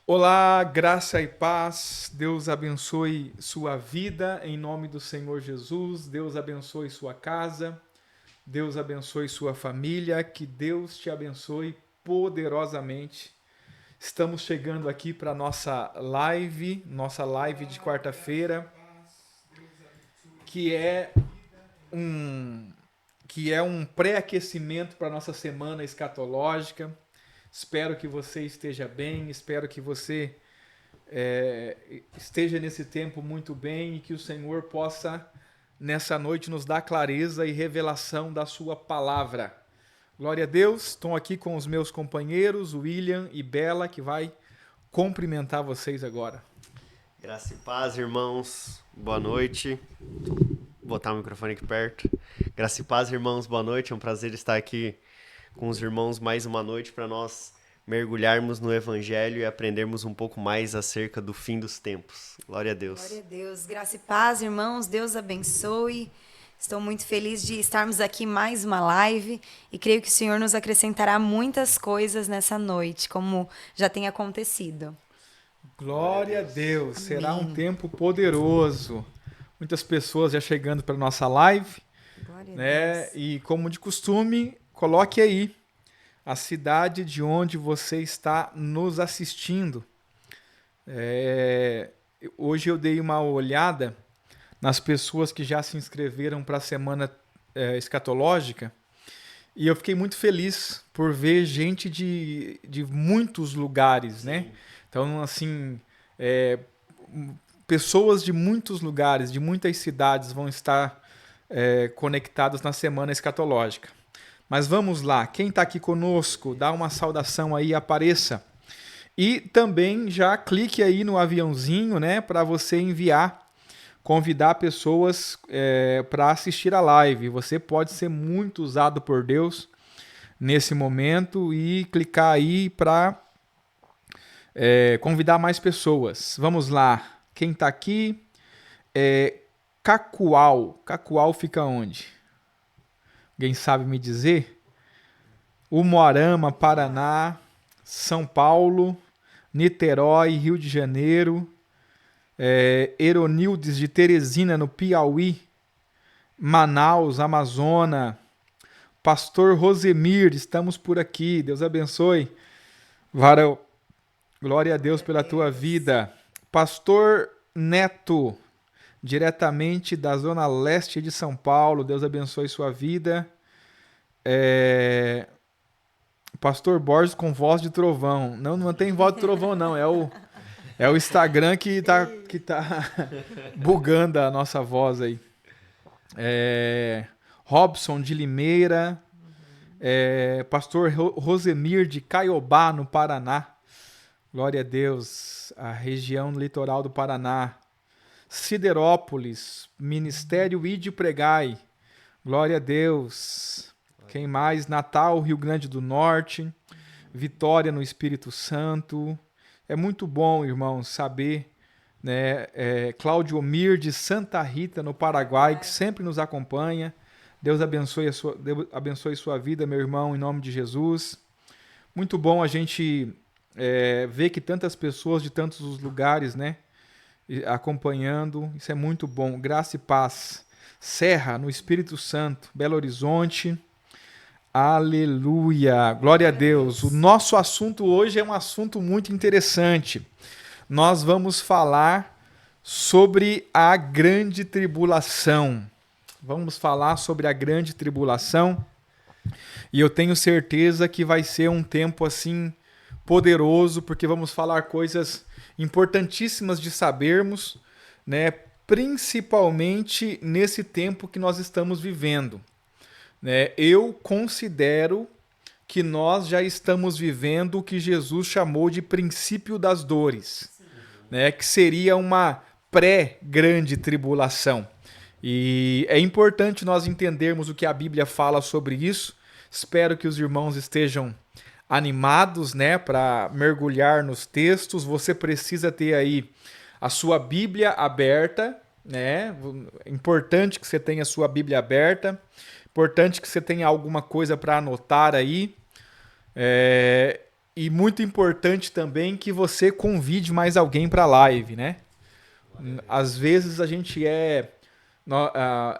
Olá, graça e paz. Deus abençoe sua vida em nome do Senhor Jesus. Deus abençoe sua casa. Deus abençoe sua família. Que Deus te abençoe poderosamente. Estamos chegando aqui para nossa live de quarta-feira, que é um um pré-aquecimento para a nossa semana escatológica. Espero que você esteja bem, espero que você esteja nesse tempo muito bem e que o Senhor possa, nessa noite, nos dar clareza e revelação da sua palavra. Glória a Deus, estou aqui com os meus companheiros, William e Bela, que vai cumprimentar vocês agora. Graça e paz, irmãos. Boa noite. Vou botar o microfone aqui perto. Graça e paz, irmãos. Boa noite. É um prazer estar aqui com os irmãos mais uma noite para nós mergulharmos no Evangelho e aprendermos um pouco mais acerca do fim dos tempos. Glória a Glória Deus. a Deus. Graça e paz, irmãos. Deus abençoe. Estou muito feliz de estarmos aqui mais uma live e creio que o Senhor nos acrescentará muitas coisas nessa noite, como já tem acontecido. Glória a Deus, será um Amém. tempo poderoso. Muitas pessoas já chegando para nossa live, Glória a né? Deus. E como de costume, coloque aí a cidade de onde você está nos assistindo. É, Hoje eu dei uma olhada nas pessoas que já se inscreveram para a semana escatológica e eu fiquei muito feliz por ver gente de muitos lugares, né? Sim. Então, assim, é, pessoas de muitos lugares, de muitas cidades vão estar conectadas na semana escatológica. Mas vamos lá, quem está aqui conosco, dá uma saudação aí, apareça. E também já clique aí no aviãozinho, né, para você enviar, convidar pessoas para assistir a live. Você pode ser muito usado por Deus nesse momento e clicar aí para convidar mais pessoas. Vamos lá, quem está aqui? Cacoal. Cacoal fica onde? Alguém sabe me dizer? Umuarama, Paraná, São Paulo, Niterói, Rio de Janeiro, Eronildes de Teresina, no Piauí, Manaus, Amazônia, Pastor Rosemir, estamos por aqui, Deus abençoe. Varão, glória a Deus Glória a pela tua Deus. vida. Pastor Neto, diretamente da zona leste de São Paulo, Deus abençoe sua vida. É, Pastor Borges com voz de trovão. Não, não tem voz de trovão, não. É o Instagram que tá bugando a nossa voz aí. Robson de Limeira. Pastor Rosemir de Caiobá, no Paraná. Glória a Deus. A região litoral do Paraná. Siderópolis. Ministério Ide Pregai. Glória a Deus. Quem mais? Natal, Rio Grande do Norte. Vitória no Espírito Santo. É muito bom, irmãos, saber, né? Cláudio Mir de Santa Rita, no Paraguai, que sempre nos acompanha. Deus abençoe sua vida, meu irmão, em nome de Jesus. Muito bom a gente ver que tantas pessoas de tantos os lugares, né? Acompanhando. Isso é muito bom. Graça e paz. Serra, no Espírito Santo. Belo Horizonte. Aleluia, glória a Glória a Deus. O Deus. nosso assunto hoje é um assunto muito interessante. Nós vamos falar sobre a grande tribulação. Vamos falar sobre a grande tribulação e eu tenho certeza que vai ser um tempo assim poderoso, porque vamos falar coisas importantíssimas de sabermos, né? Principalmente nesse tempo que nós estamos vivendo, né? Eu considero que nós já estamos vivendo o que Jesus chamou de princípio das dores, né? Que seria uma pré-grande tribulação. E é importante nós entendermos o que a Bíblia fala sobre isso. Espero que os irmãos estejam animados, né, para mergulhar nos textos. Você precisa ter aí a sua Bíblia aberta, né? É importante que você tenha a sua Bíblia aberta. Importante que você tenha alguma coisa para anotar aí. E muito importante também que você convide mais alguém para a live, né? Às vezes a gente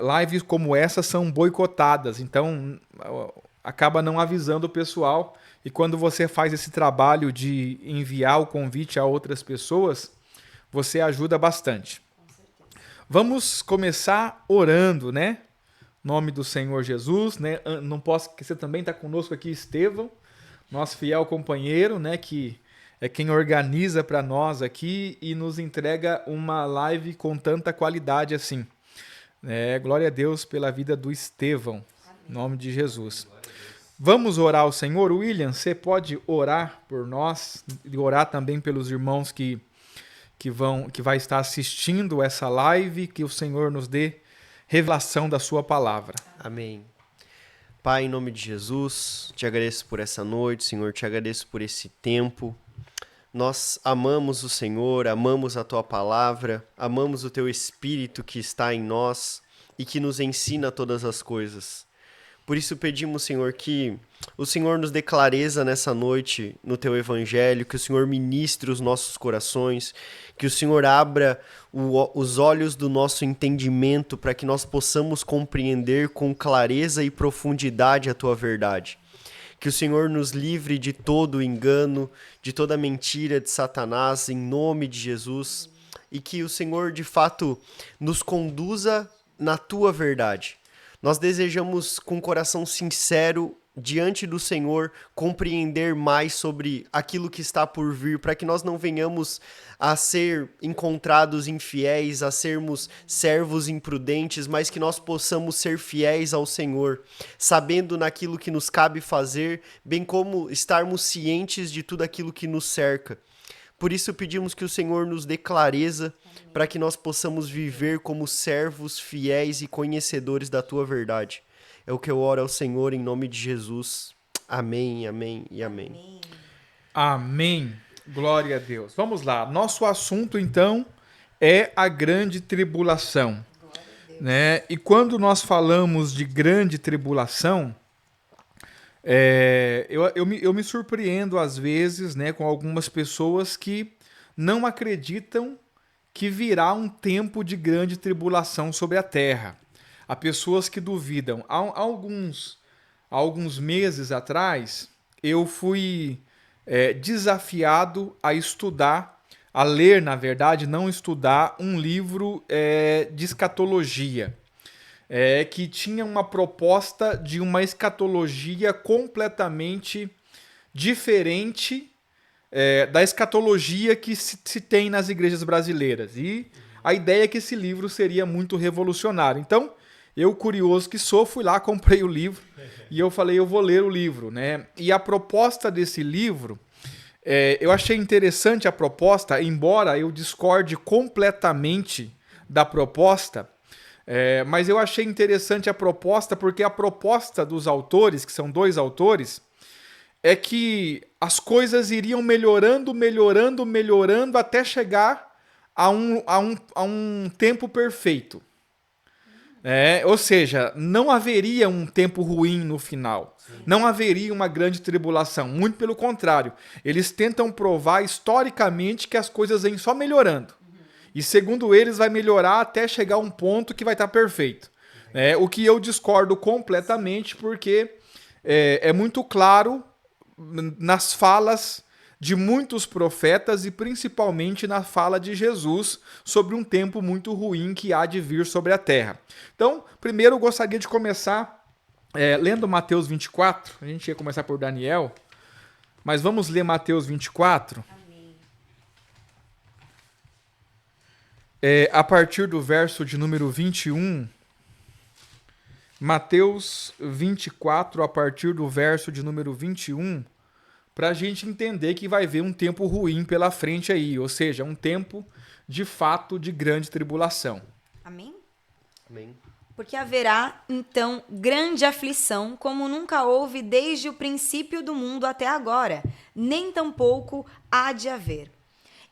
lives como essa são boicotadas, então acaba não avisando o pessoal. E quando você faz esse trabalho de enviar o convite a outras pessoas, você ajuda bastante. Vamos começar orando, né? Em nome do Senhor Jesus, né? Não posso esquecer também, está conosco aqui Estevão, nosso fiel companheiro, né? Que é quem organiza para nós aqui e nos entrega uma live com tanta qualidade assim. Glória a Deus pela vida do Estevão, em nome de Jesus. Vamos orar ao Senhor. William, você pode orar por nós e orar também pelos irmãos que vai estar assistindo essa live, que o Senhor nos dê revelação da sua palavra. Amém. Pai, em nome de Jesus, te agradeço por essa noite, Senhor, te agradeço por esse tempo. Nós amamos o Senhor, amamos a tua palavra, amamos o teu Espírito que está em nós e que nos ensina todas as coisas. Por isso pedimos, Senhor, que o Senhor nos dê clareza nessa noite no Teu Evangelho, que o Senhor ministre os nossos corações, que o Senhor abra os olhos do nosso entendimento para que nós possamos compreender com clareza e profundidade a Tua verdade. Que o Senhor nos livre de todo engano, de toda mentira de Satanás, em nome de Jesus, e que o Senhor, de fato, nos conduza na Tua verdade. Nós desejamos, com um coração sincero, diante do Senhor, compreender mais sobre aquilo que está por vir, para que nós não venhamos a ser encontrados infiéis, a sermos servos imprudentes, mas que nós possamos ser fiéis ao Senhor, sabendo naquilo que nos cabe fazer, bem como estarmos cientes de tudo aquilo que nos cerca. Por isso pedimos que o Senhor nos dê clareza para que nós possamos viver como servos fiéis e conhecedores da Tua verdade. É o que eu oro ao Senhor em nome de Jesus. Amém, amém e amém. Amém. Glória a Deus. Vamos lá. Nosso assunto, então, é a grande tribulação. Né? E quando nós falamos de grande tribulação, eu me surpreendo às vezes, né, com algumas pessoas que não acreditam que virá um tempo de grande tribulação sobre a terra. Há pessoas que duvidam. Há alguns meses atrás, eu fui desafiado a estudar, a ler, na verdade, não estudar, um livro de escatologia. Que tinha uma proposta de uma escatologia completamente diferente da escatologia que se tem nas igrejas brasileiras. E a ideia é que esse livro seria muito revolucionário. Então, eu, curioso que sou, fui lá, comprei o livro e eu falei, eu vou ler o livro, né? E a proposta desse livro, eu achei interessante a proposta, embora eu discorde completamente da proposta. Mas eu achei interessante a proposta, porque a proposta dos autores, que são 2 autores, é que as coisas iriam melhorando até chegar a um tempo perfeito. Ou seja, não haveria um tempo ruim no final. Sim. Não haveria uma grande tribulação. Muito pelo contrário. Eles tentam provar historicamente que as coisas vêm só melhorando. E segundo eles, vai melhorar até chegar a um ponto que vai estar perfeito. O que eu discordo completamente, porque é muito claro nas falas de muitos profetas e principalmente na fala de Jesus sobre um tempo muito ruim que há de vir sobre a terra. Então, primeiro eu gostaria de começar lendo Mateus 24. A gente ia começar por Daniel, mas vamos ler Mateus 24. A partir do verso de número 21, Mateus 24, a partir do verso de número 21, para a gente entender que vai haver um tempo ruim pela frente aí, ou seja, um tempo, de fato, de grande tribulação. Amém? Amém. Porque haverá, então, grande aflição, como nunca houve desde o princípio do mundo até agora, nem tampouco há de haver.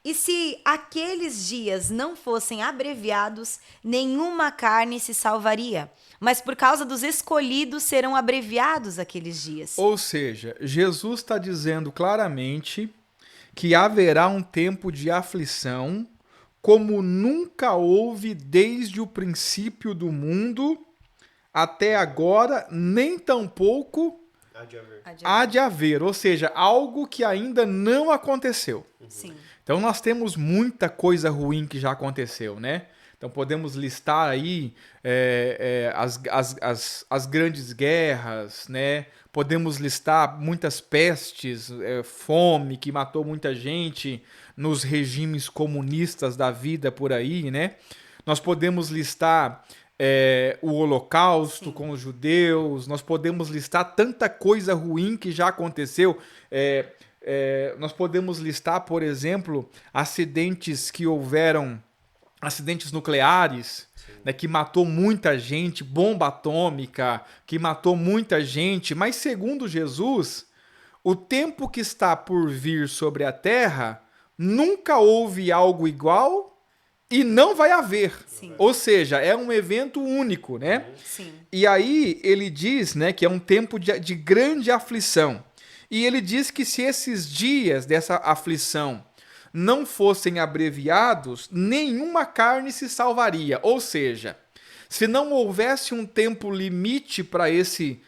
E se aqueles dias não fossem abreviados, nenhuma carne se salvaria. Mas por causa dos escolhidos serão abreviados aqueles dias. Ou seja, Jesus está dizendo claramente que haverá um tempo de aflição como nunca houve desde o princípio do mundo até agora, nem tampouco há de haver. Ou seja, algo que ainda não aconteceu. Sim. Então nós temos muita coisa ruim que já aconteceu, né? Então podemos listar aí as grandes guerras, né? Podemos listar muitas pestes, fome que matou muita gente nos regimes comunistas da vida por aí, né? Nós podemos listar o Holocausto com os judeus, nós podemos listar tanta coisa ruim que já aconteceu. Nós podemos listar, por exemplo, acidentes que houveram, acidentes nucleares, né, que matou muita gente, bomba atômica, que matou muita gente, mas segundo Jesus, o tempo que está por vir sobre a Terra, nunca houve algo igual e não vai haver. Sim. Ou seja, é um evento único, né? Sim. E aí ele diz, né, que é um tempo de grande aflição. E ele diz que se esses dias dessa aflição não fossem abreviados, nenhuma carne se salvaria. Ou seja, se não houvesse um tempo limite para esse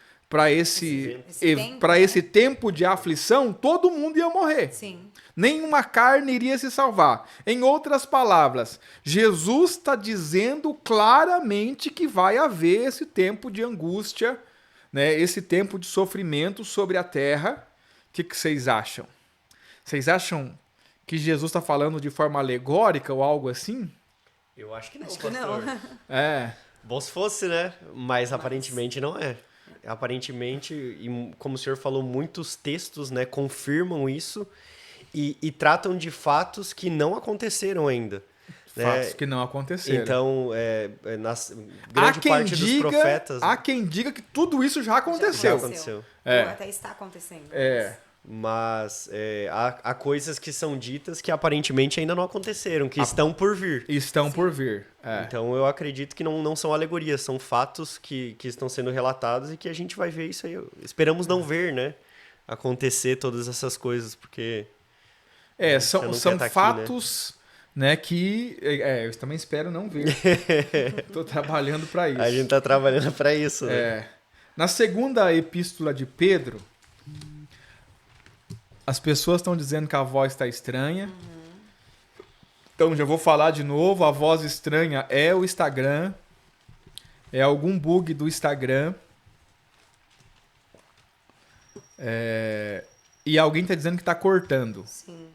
tempo de aflição, todo mundo ia morrer. Sim. Nenhuma carne iria se salvar. Em outras palavras, Jesus está dizendo claramente que vai haver esse tempo de angústia, né, esse tempo de sofrimento sobre a terra. O que vocês acham? Vocês acham que Jesus está falando de forma alegórica ou algo assim? Eu acho que não, Acho que pastor. não. Bom se fosse, né? Mas aparentemente não é. Aparentemente, e como o senhor falou, muitos textos, né, confirmam isso e tratam de fatos que não aconteceram ainda. Fatos que não aconteceram. Então, grande parte dos profetas... Há quem diga que tudo isso já aconteceu. Já aconteceu. Ou até está acontecendo. Mas há coisas que são ditas que aparentemente ainda não aconteceram, que estão por vir. Estão por vir. Então eu acredito que não são alegorias, são fatos que estão sendo relatados e que a gente vai ver isso aí. Esperamos não ver, né? Acontecer todas essas coisas, porque... são fatos... Aqui, né, que eu também espero não ver. Estou trabalhando para isso. A gente está trabalhando para isso, né? Na segunda epístola de Pedro, as pessoas estão dizendo que a voz está estranha. Então já vou falar de novo, a voz estranha é o Instagram. É algum bug do Instagram. E alguém está dizendo que está cortando. Sim.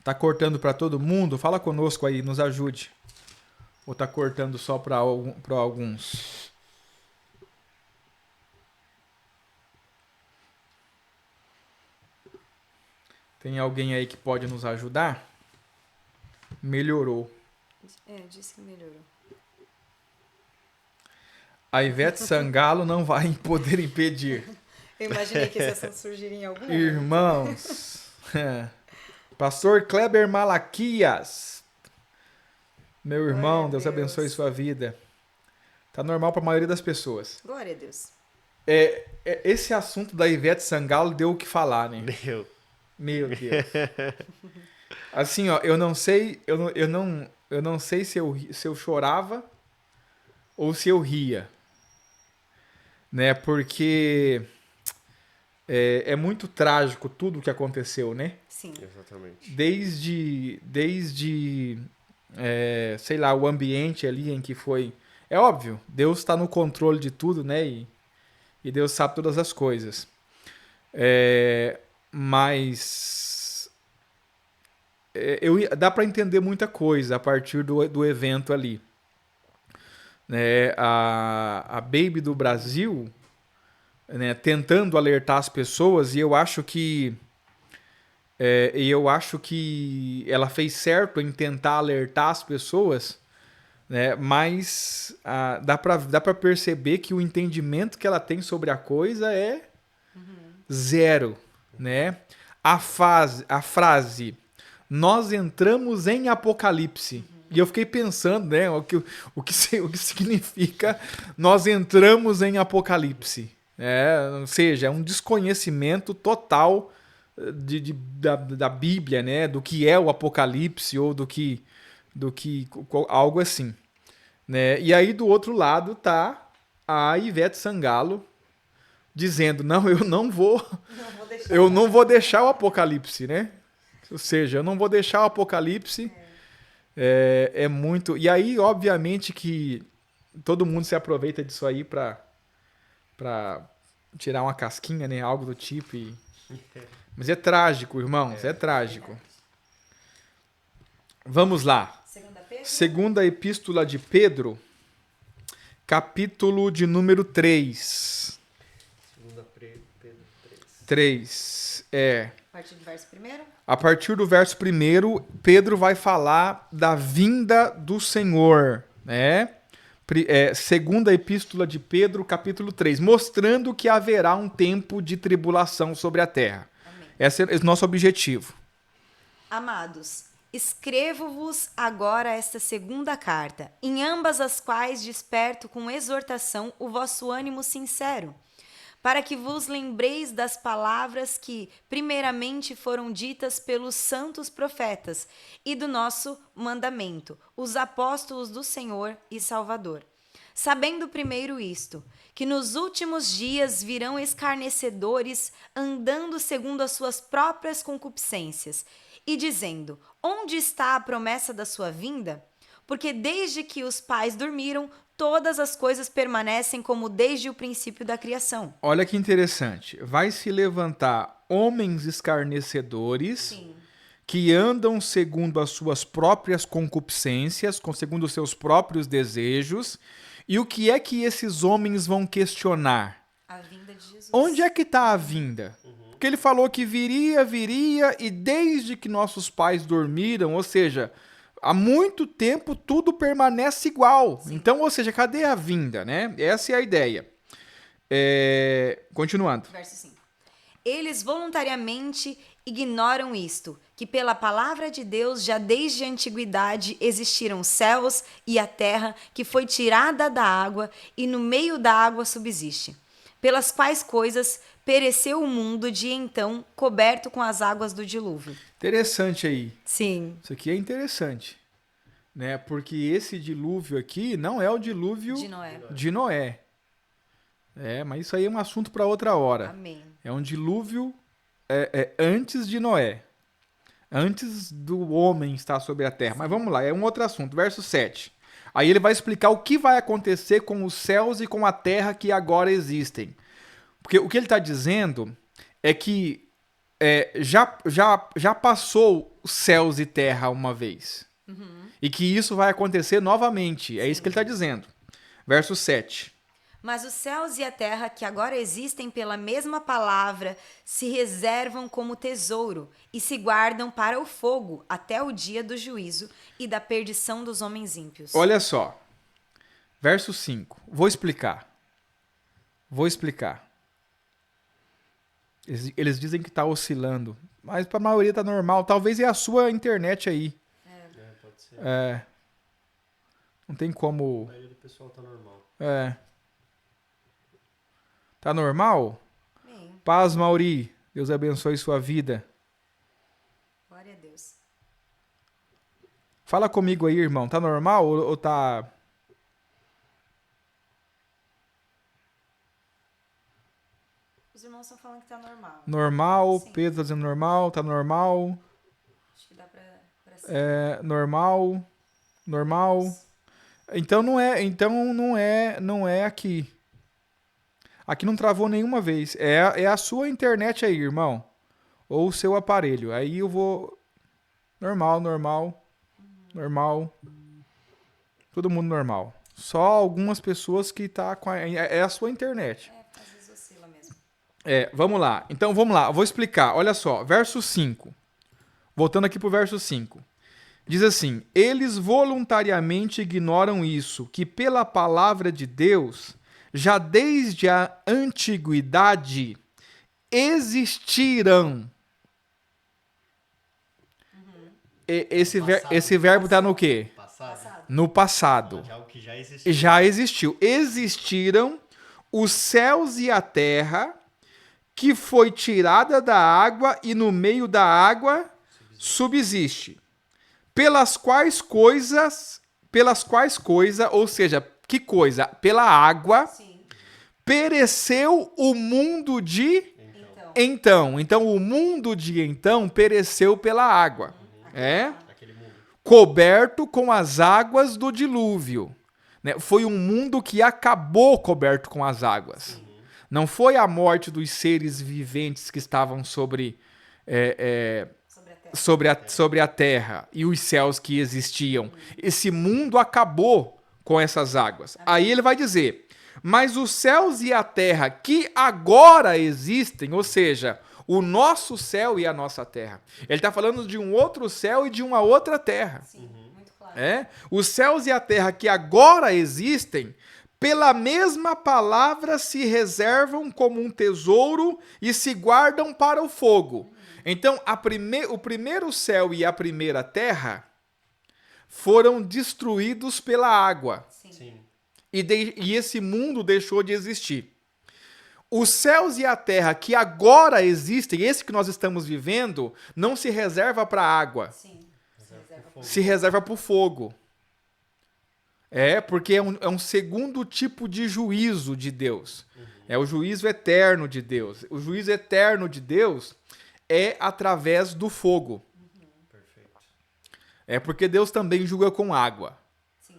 Tá cortando para todo mundo? Fala conosco aí, nos ajude. Ou tá cortando só para alguns? Tem alguém aí que pode nos ajudar? Melhorou. Disse que melhorou. A Ivete Sangalo não vai poder impedir. Eu imaginei que esse assunto surgiria em algum momento. Irmãos... Pastor Kleber Malaquias. Meu irmão, Deus abençoe sua vida. Tá normal para a maioria das pessoas. Glória a Deus. Esse assunto da Ivete Sangalo deu o que falar, né? Meu Deus. Assim, ó, eu não sei se eu chorava ou se eu ria, né? Porque é muito trágico tudo o que aconteceu, né? Sim. Exatamente. Desde sei lá, o ambiente ali em que foi... É óbvio, Deus está no controle de tudo, né? E Deus sabe todas as coisas. Mas dá para entender muita coisa a partir do evento ali. A Baby do Brasil, né, tentando alertar as pessoas, e eu acho que ela fez certo em tentar alertar as pessoas, né, mas dá para perceber que o entendimento que ela tem sobre a coisa é zero, né? A frase nós entramos em Apocalipse. E eu fiquei pensando, né, o que significa nós entramos em Apocalipse. Ou seja, é um desconhecimento total da Bíblia, né, do que é o Apocalipse ou do que algo assim. Né? E aí do outro lado tá a Ivete Sangalo dizendo, não, eu não vou deixar o Apocalipse, né? Ou seja, eu não vou deixar o Apocalipse. É muito... E aí, obviamente, que todo mundo se aproveita disso aí pra tirar uma casquinha, né? Algo do tipo. Mas é trágico, irmãos, é trágico. Vamos lá. Segunda Epístola de Pedro, capítulo de número 3. Segunda Pedro 3. 3, A partir do verso 1? A partir do verso 1, Pedro vai falar da vinda do Senhor, né? Segunda Epístola de Pedro, capítulo 3, mostrando que haverá um tempo de tribulação sobre a terra. Amém. Esse é o nosso objetivo. Amados, escrevo-vos agora esta segunda carta, em ambas as quais desperto com exortação o vosso ânimo sincero, para que vos lembreis das palavras que primeiramente foram ditas pelos santos profetas e do nosso mandamento, os apóstolos do Senhor e Salvador. Sabendo primeiro isto, que nos últimos dias virão escarnecedores, andando segundo as suas próprias concupiscências, e dizendo, onde está a promessa da sua vinda? Porque desde que os pais dormiram, todas as coisas permanecem como desde o princípio da criação. Olha que interessante. Vai se levantar homens escarnecedores, Sim. que andam segundo as suas próprias concupiscências, segundo os seus próprios desejos. E o que é que esses homens vão questionar? A vinda de Jesus. Onde é que está a vinda? Porque ele falou que viria, e desde que nossos pais dormiram, ou seja, há muito tempo tudo permanece igual. Sim. Então, ou seja, cadê a vinda, né? Essa é a ideia. Continuando. Verso 5. Eles voluntariamente ignoram isto, que pela palavra de Deus já desde a antiguidade existiram os céus e a terra, que foi tirada da água e no meio da água subsiste, pelas quais coisas pereceu o mundo de então coberto com as águas do dilúvio. Interessante aí. Sim. Isso aqui é interessante, né? Porque esse dilúvio aqui não é o dilúvio de Noé. Mas isso aí é um assunto para outra hora. Amém. É um dilúvio antes de Noé. Antes do homem estar sobre a terra. Mas vamos lá, é um outro assunto. Verso 7. Aí ele vai explicar o que vai acontecer com os céus e com a terra que agora existem. Porque o que ele está dizendo é que já passou os céus e terra uma vez. Uhum. E que isso vai acontecer novamente. É isso que ele está dizendo. Verso 7. Mas os céus e a terra que agora existem pela mesma palavra se reservam como tesouro e se guardam para o fogo até o dia do juízo e da perdição dos homens ímpios. Olha só. Verso 5. Vou explicar. Eles dizem que está oscilando, mas para a maioria está normal. Talvez é a sua internet aí. Pode ser. Não tem como... A maioria do pessoal está normal. Tá normal? Bem. Paz, Mauri. Deus abençoe sua vida. Glória a Deus. Fala comigo aí, irmão. Tá normal ou tá... Os irmãos estão falando que tá normal. Normal. Sim. Pedro tá dizendo normal. Tá normal. Acho que dá pra ser. Normal. Então não é aqui. Aqui não travou nenhuma vez. É a sua internet aí, irmão. Ou o seu aparelho. Aí eu vou... Normal. Todo mundo normal. Só algumas pessoas que tá com é a sua internet. Às vezes oscila mesmo. Vamos lá. Então, vamos lá. Eu vou explicar. Olha só. Verso 5. Voltando aqui pro verso 5. Diz assim: eles voluntariamente ignoram isso, que pela palavra de Deus... já desde a antiguidade existiram. esse verbo está no quê? Passado. No passado. De algo que já existiu. Já existiu. Existiram os céus e a terra, que foi tirada da água e no meio da água subsiste. Pelas quais coisa, ou seja, que coisa? Pela água, pereceu o mundo de então. Então, o mundo de então pereceu pela água. Aquele mundo. Coberto com as águas do dilúvio. Né? Foi um mundo que acabou coberto com as águas. Não foi a morte dos seres viventes que estavam sobre a terra e os céus que existiam. Esse mundo acabou com essas águas. Aí ele vai dizer, mas os céus e a terra que agora existem, ou seja, o nosso céu e a nossa terra. Ele está falando de um outro céu e de uma outra terra. Sim, muito claro. Os céus e a terra que agora existem, pela mesma palavra se reservam como um tesouro e se guardam para o fogo. Então, o primeiro céu e a primeira terra foram destruídos pela água. Sim. E esse mundo deixou de existir. Os céus e a terra que agora existem, esse que nós estamos vivendo, não se reserva para a água. Sim. Se reserva para o fogo. Porque é um segundo tipo de juízo de Deus. É o juízo eterno de Deus. O juízo eterno de Deus é através do fogo. Perfeito. Porque Deus também julga com água. Sim.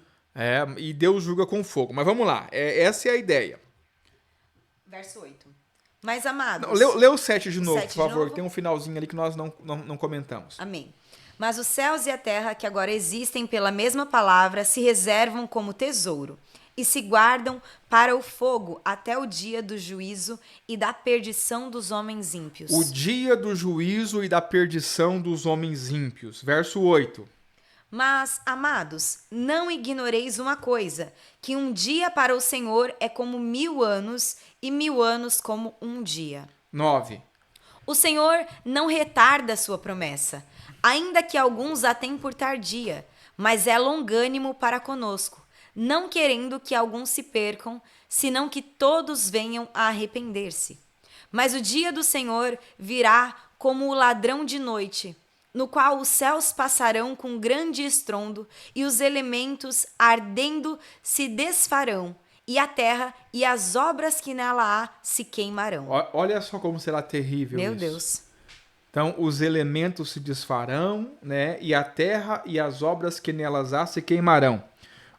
E Deus julga com fogo. Mas vamos lá, essa é a ideia. Verso 8. Mas, amados... Lê o 7 de novo, 7 por de favor. novo? Tem um finalzinho ali que nós não comentamos. Amém. Mas os céus e a terra que agora existem pela mesma palavra se reservam como tesouro e se guardam para o fogo até o dia do juízo e da perdição dos homens ímpios. O dia do juízo e da perdição dos homens ímpios. Verso 8. Mas, amados, não ignoreis uma coisa, que um dia para o Senhor é como 1000 anos e 1000 anos como um dia. 9. O Senhor não retarda a sua promessa, ainda que alguns a tenham por tardia, mas é longânimo para conosco, não querendo que alguns se percam, senão que todos venham a arrepender-se. Mas o dia do Senhor virá como o ladrão de noite, no qual os céus passarão com grande estrondo e os elementos ardendo se desfarão, e a terra e as obras que nela há se queimarão. Olha só como será terrível Meu isso. Deus. Então, os elementos se desfarão, né? E a terra e as obras que nelas há se queimarão.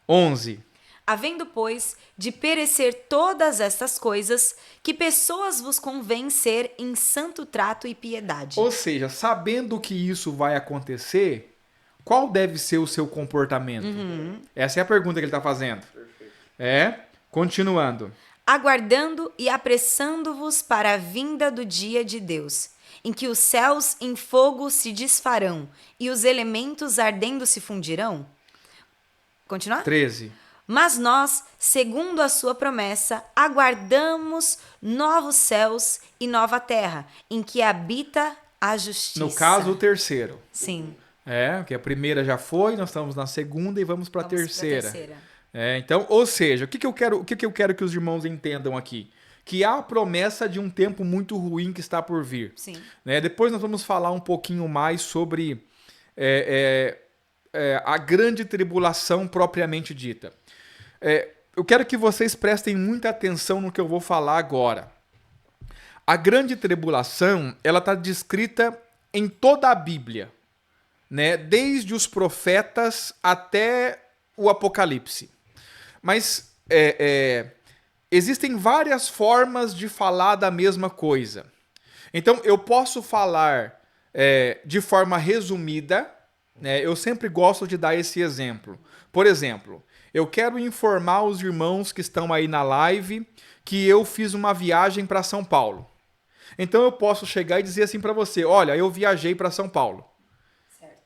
11. Havendo, pois, de perecer todas estas coisas, que pessoas vos convém ser em santo trato e piedade. Ou seja, sabendo que isso vai acontecer, qual deve ser o seu comportamento? Essa é a pergunta que ele está fazendo. Continuando. Aguardando e apressando-vos para a vinda do dia de Deus, em que os céus em fogo se desfarão e os elementos ardendo se fundirão. Continuar? 13. Mas nós, segundo a sua promessa, aguardamos novos céus e nova terra, em que habita a justiça. No caso, o terceiro. Sim. Que a primeira já foi, nós estamos na segunda e vamos para a Vamos pra terceira. terceira. Então, ou seja, o que eu quero que os irmãos entendam aqui? Que há a promessa de um tempo muito ruim que está por vir. Sim. Depois nós vamos falar um pouquinho mais sobre a grande tribulação propriamente dita. Eu quero que vocês prestem muita atenção no que eu vou falar agora. A grande tribulação, ela está descrita em toda a Bíblia, né? Desde os profetas até o Apocalipse. Mas existem várias formas de falar da mesma coisa. Então, eu posso falar de forma resumida, né? Eu sempre gosto de dar esse exemplo. Por exemplo, eu quero informar os irmãos que estão aí na live que eu fiz uma viagem para São Paulo. Então, eu posso chegar e dizer assim para você, olha, eu viajei para São Paulo.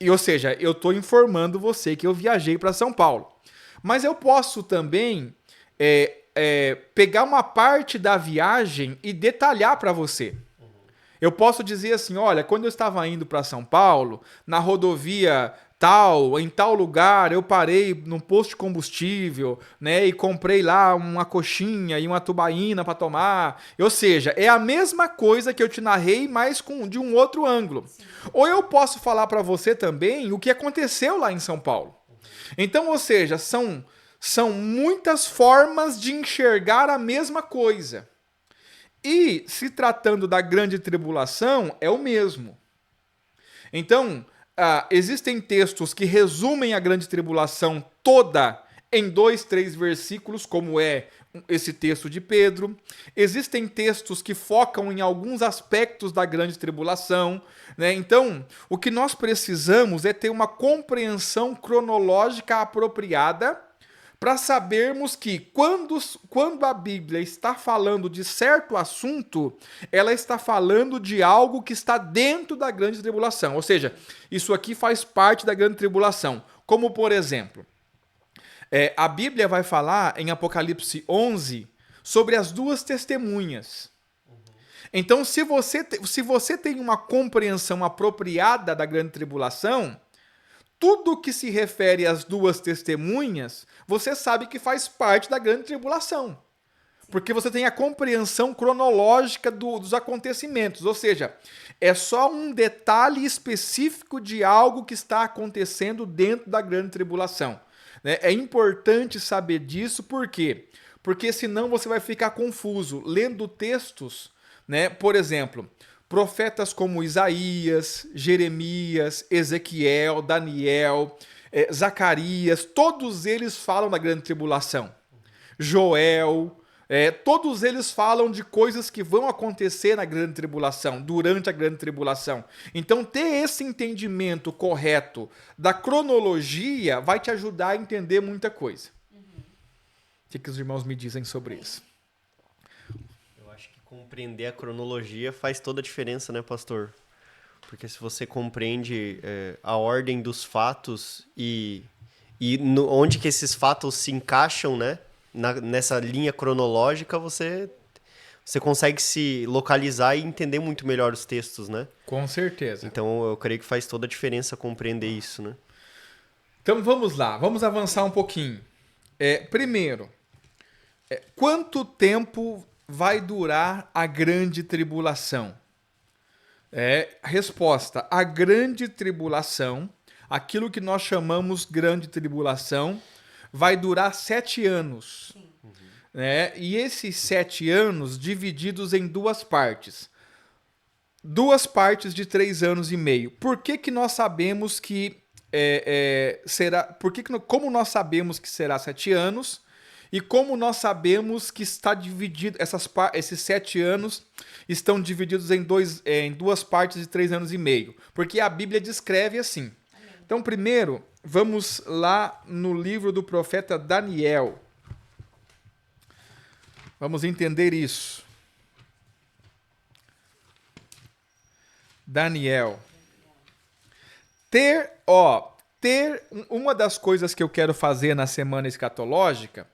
Ou seja, eu estou informando você que eu viajei para São Paulo. Mas eu posso também pegar uma parte da viagem e detalhar para você. Eu posso dizer assim, olha, quando eu estava indo para São Paulo, na rodovia tal, em tal lugar, eu parei num posto de combustível, né, e comprei lá uma coxinha e uma tubaína para tomar. Ou seja, é a mesma coisa que eu te narrei, mas de um outro ângulo. Sim. Ou eu posso falar para você também o que aconteceu lá em São Paulo. Então, ou seja, são muitas formas de enxergar a mesma coisa. E, se tratando da grande tribulação, é o mesmo. Então, existem textos que resumem a grande tribulação toda em 2, 3 versículos, como é esse texto de Pedro. Existem textos que focam em alguns aspectos da grande tribulação, né? Então, o que nós precisamos é ter uma compreensão cronológica apropriada para sabermos que quando a Bíblia está falando de certo assunto, ela está falando de algo que está dentro da grande tribulação. Ou seja, isso aqui faz parte da grande tribulação. Como, por exemplo, a Bíblia vai falar em Apocalipse 11 sobre as duas testemunhas. Então, se você tem uma compreensão apropriada da grande tribulação, tudo que se refere às duas testemunhas, você sabe que faz parte da grande tribulação. Porque você tem a compreensão cronológica dos acontecimentos. Ou seja, é só um detalhe específico de algo que está acontecendo dentro da grande tribulação. É importante saber disso, por quê? Porque senão você vai ficar confuso lendo textos, né? Por exemplo, profetas como Isaías, Jeremias, Ezequiel, Daniel, Zacarias, todos eles falam da grande tribulação. Joel, todos eles falam de coisas que vão acontecer na grande tribulação, durante a grande tribulação. Então, ter esse entendimento correto da cronologia vai te ajudar a entender muita coisa. O que os irmãos me dizem sobre isso? Compreender a cronologia faz toda a diferença, né, pastor? Porque se você compreende a ordem dos fatos e onde que esses fatos se encaixam, né, nessa linha cronológica, você consegue se localizar e entender muito melhor os textos, né? Com certeza. Então, eu creio que faz toda a diferença compreender isso, né? Então, vamos lá. Vamos avançar um pouquinho. Primeiro, quanto tempo vai durar a grande tribulação? Resposta: a grande tribulação, aquilo que nós chamamos grande tribulação, vai durar 7 anos. E esses 7 anos divididos em 2 partes. 2 partes de 3 anos e meio. Por que nós sabemos que será? Como nós sabemos que será 7 anos? E como nós sabemos que está dividido, esses 7 anos estão divididos em 2 partes de 3 anos e meio? Porque a Bíblia descreve assim. Amém. Então, primeiro, vamos lá no livro do profeta Daniel. Vamos entender isso. Daniel. Uma das coisas que eu quero fazer na semana escatológica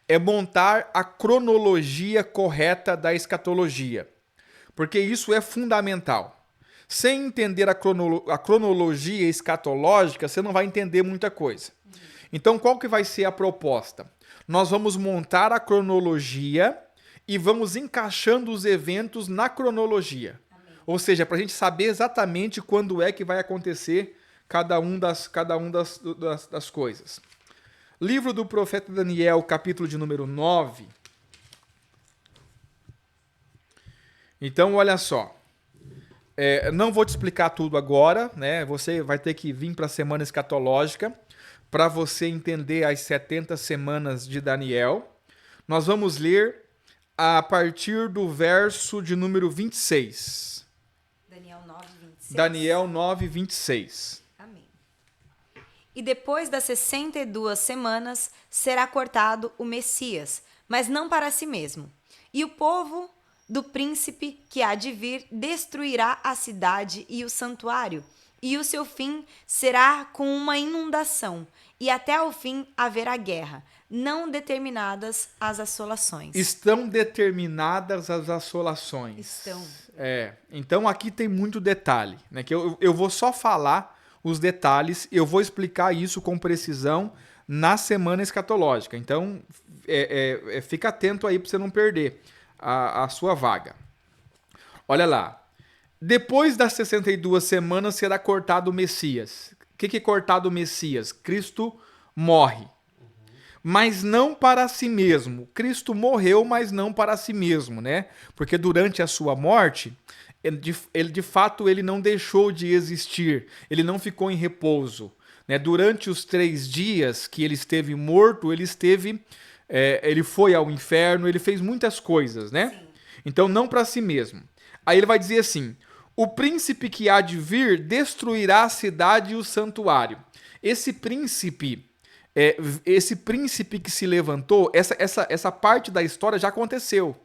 é montar a cronologia correta da escatologia. Porque isso é fundamental. Sem entender a cronologia escatológica, você não vai entender muita coisa. Então, qual que vai ser a proposta? Nós vamos montar a cronologia e vamos encaixando os eventos na cronologia. Amém. Ou seja, para a gente saber exatamente quando é que vai acontecer cada um das coisas. Livro do profeta Daniel, capítulo de número 9. Então, olha só. Não vou te explicar tudo agora, né? Você vai ter que vir para a semana escatológica para você entender as 70 semanas de Daniel. Nós vamos ler a partir do verso de número 26. Daniel 9, 26. Daniel 9, 26. Amém. E depois das 62 semanas será cortado o Messias, mas não para si mesmo. E o povo do príncipe que há de vir destruirá a cidade e o santuário, e o seu fim será com uma inundação, e até ao fim haverá guerra, não determinadas as assolações. Estão determinadas as assolações. Estão. Então aqui tem muito detalhe, né? Que eu vou só falar os detalhes, eu vou explicar isso com precisão na semana escatológica. Então fica atento aí para você não perder a sua vaga. Olha lá. Depois das 62 semanas será cortado o Messias. O que é cortado o Messias? Cristo morre. Mas não para si mesmo. Cristo morreu, mas não para si mesmo, né? Porque durante a sua morte, de fato, ele não deixou de existir. Ele não ficou em repouso, né? Durante os 3 dias que ele esteve morto, ele foi ao inferno, ele fez muitas coisas, né? Sim. Então, não para si mesmo. Aí ele vai dizer assim: o príncipe que há de vir destruirá a cidade e o santuário. Esse príncipe que se levantou, essa parte da história já aconteceu.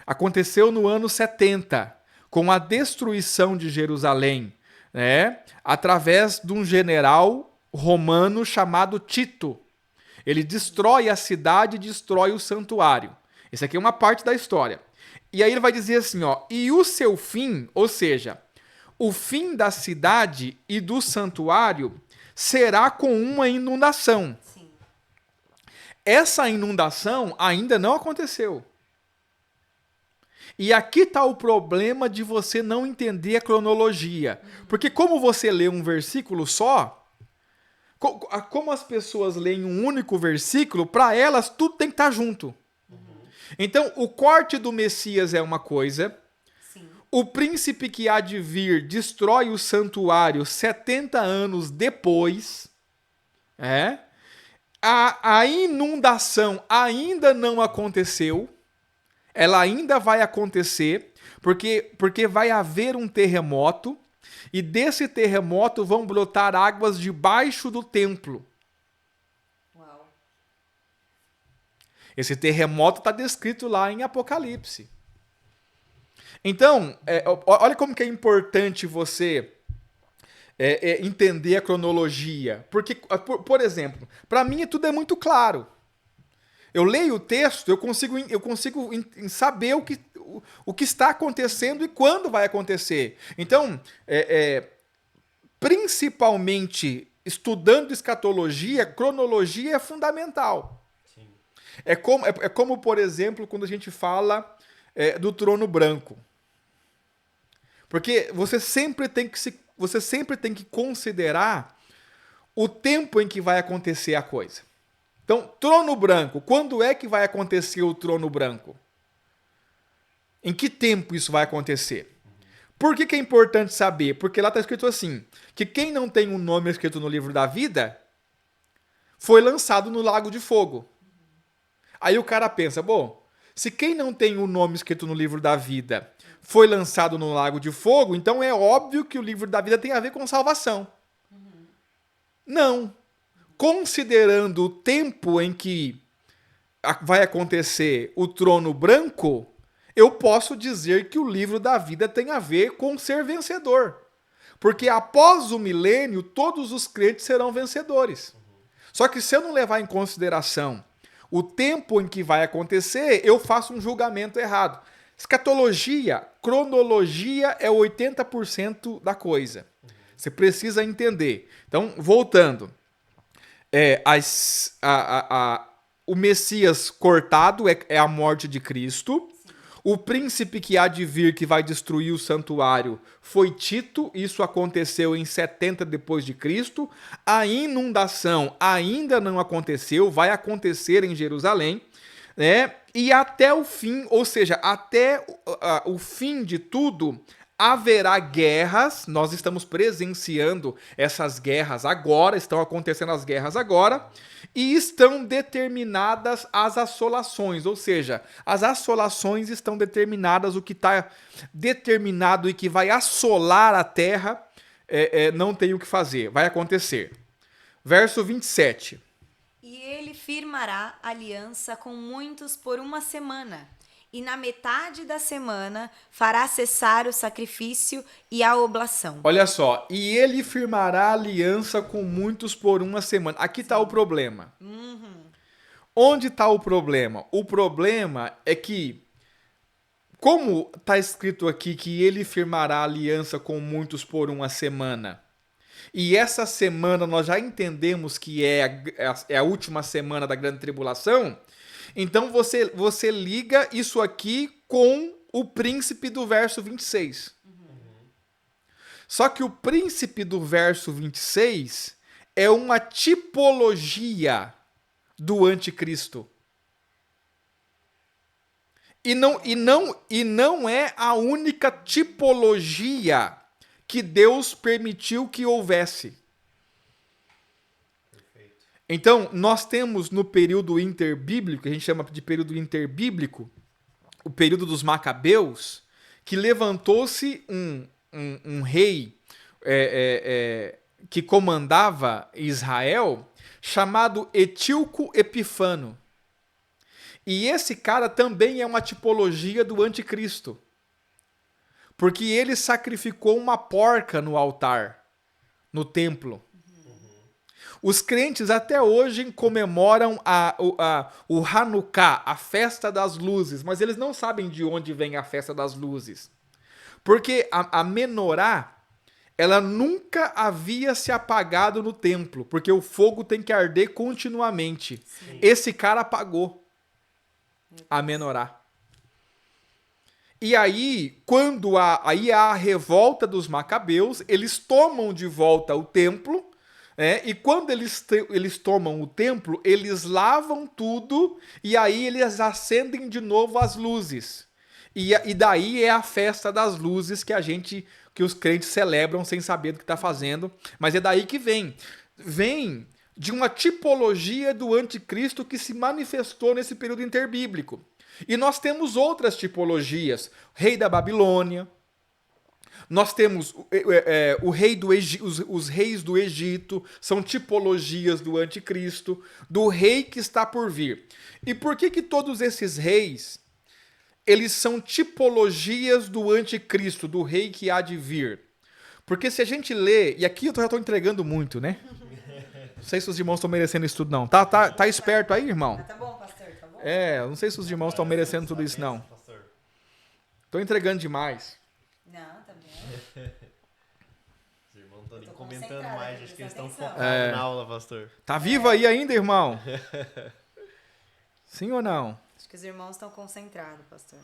Aconteceu no ano 70, com a destruição de Jerusalém, né? Através de um general romano chamado Tito. Ele destrói a cidade e destrói o santuário. Isso aqui é uma parte da história. E aí ele vai dizer assim, ó, e o seu fim, ou seja, o fim da cidade e do santuário será com uma inundação. Sim. Essa inundação ainda não aconteceu. E aqui está o problema de você não entender a cronologia. Porque como você lê um versículo só, como as pessoas leem um único versículo, para elas tudo tem que estar junto. Então, o corte do Messias é uma coisa, Sim. o príncipe que há de vir destrói o santuário 70 anos depois, a inundação ainda não aconteceu, ela ainda vai acontecer, porque vai haver um terremoto, e desse terremoto vão brotar águas debaixo do templo. Uau. Esse terremoto está descrito lá em Apocalipse. Então, olha como que é importante você entender a cronologia. Porque, por exemplo, para mim tudo é muito claro. Eu leio o texto, eu consigo saber o que está acontecendo e quando vai acontecer. Então, principalmente estudando escatologia, cronologia é fundamental. É como, por exemplo, quando a gente fala do trono branco. Porque você sempre tem que considerar o tempo em que vai acontecer a coisa. Então, trono branco, quando é que vai acontecer o trono branco? Em que tempo isso vai acontecer? Por que é importante saber? Porque lá está escrito assim, que quem não tem um nome escrito no livro da vida foi lançado no lago de fogo. Aí o cara pensa, bom, se quem não tem o nome escrito no livro da vida foi lançado no lago de fogo, então é óbvio que o livro da vida tem a ver com salvação. Não. Considerando o tempo em que vai acontecer o trono branco, eu posso dizer que o livro da vida tem a ver com ser vencedor. Porque após o milênio, todos os crentes serão vencedores. Só que se eu não levar em consideração o tempo em que vai acontecer, eu faço um julgamento errado. Escatologia, cronologia é 80% da coisa. Você precisa entender. Então, voltando. O Messias cortado é a morte de Cristo. O príncipe que há de vir, que vai destruir o santuário, foi Tito. Isso aconteceu em 70 depois de Cristo. A inundação ainda não aconteceu, vai acontecer em Jerusalém, né? E até o fim, ou seja, até o fim de tudo, haverá guerras. Nós estamos presenciando essas guerras agora, estão acontecendo as guerras agora, e estão determinadas as assolações, ou seja, as assolações estão determinadas, o que está determinado e que vai assolar a terra, não tem o que fazer, vai acontecer. Verso 27. E ele firmará aliança com muitos por uma semana, e na metade da semana fará cessar o sacrifício e a oblação. Olha só, e ele firmará aliança com muitos por uma semana. Aqui está o problema. Onde está o problema? O problema é que, como está escrito aqui que ele firmará aliança com muitos por uma semana, e essa semana nós já entendemos que é a última semana da grande tribulação, então você liga isso aqui com o príncipe do verso 26. Só que o príncipe do verso 26 é uma tipologia do anticristo. E não é a única tipologia que Deus permitiu que houvesse. Então, nós temos no período interbíblico, que a gente chama de período interbíblico, o período dos Macabeus, que levantou-se um rei que comandava Israel, chamado Etíoco Epifano. E esse cara também é uma tipologia do anticristo, porque ele sacrificou uma porca no altar, no templo. Os crentes até hoje comemoram o Hanukkah, a festa das luzes, mas eles não sabem de onde vem a festa das luzes. Porque a menorá, ela nunca havia se apagado no templo, porque o fogo tem que arder continuamente. Sim. Esse cara apagou a menorá. E aí, quando há a revolta dos Macabeus, eles tomam de volta o templo. E quando eles tomam o templo, eles lavam tudo e aí eles acendem de novo as luzes. E daí é a festa das luzes que os crentes celebram sem saber do que está fazendo. Mas é daí que vem. Vem de uma tipologia do anticristo que se manifestou nesse período interbíblico. E nós temos outras tipologias. Rei da Babilônia. Nós temos os reis do Egito, são tipologias do anticristo, do rei que está por vir. E por que todos esses reis, eles são tipologias do anticristo, do rei que há de vir? Porque se a gente lê, e aqui eu já estou entregando muito, né? Não sei se os irmãos estão merecendo isso tudo, não. Tá esperto aí, irmão? Tá bom, pastor, tá bom? Não sei se os irmãos estão merecendo tudo isso, não. Estou entregando demais. Não, tá bom. Os irmãos estão nem comentando mais, acho que eles estão focados na aula, pastor. Tá vivo aí ainda, irmão? Sim ou não? Acho que os irmãos estão concentrados, pastor.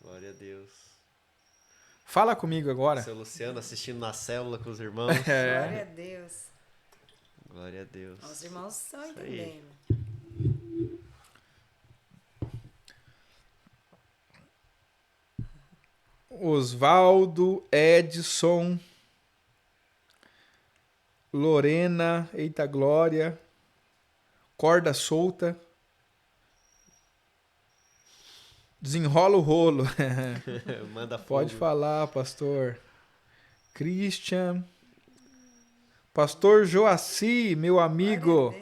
Glória a Deus. Fala comigo agora. Seu Luciano assistindo na célula com os irmãos. Glória a Deus. Glória a Deus. Os irmãos estão entendendo. Osvaldo, Edson, Lorena, eita glória, corda solta, desenrola o rolo. Manda fogo. Pode falar, pastor. Christian, pastor Joaci, meu amigo.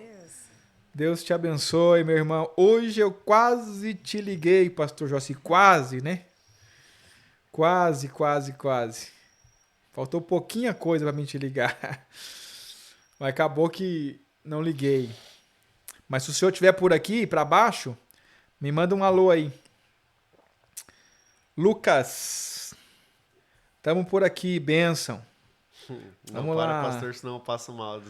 Deus te abençoe, meu irmão. Hoje eu quase te liguei, pastor Joaci, quase, né? Quase. Faltou pouquinha coisa para mim te ligar. Mas acabou que não liguei. Mas se o senhor estiver por aqui, para baixo, me manda um alô aí. Lucas, estamos por aqui, bênção. Não Vamos para, lá. pastor, senão eu passo mal.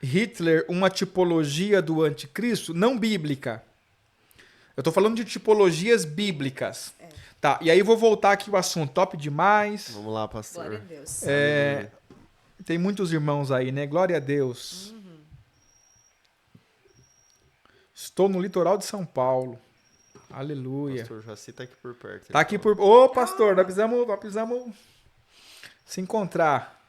Hitler, uma tipologia do anticristo não bíblica. Eu estou falando de tipologias bíblicas. Tá, e aí eu vou voltar aqui o assunto. Top demais. Vamos lá, pastor. Glória a Deus. Tem muitos irmãos aí, né? Glória a Deus. Estou no litoral de São Paulo. Aleluia. Pastor Jaci tá aqui por perto. Tá aqui por... Ô, pastor, nós precisamos se encontrar.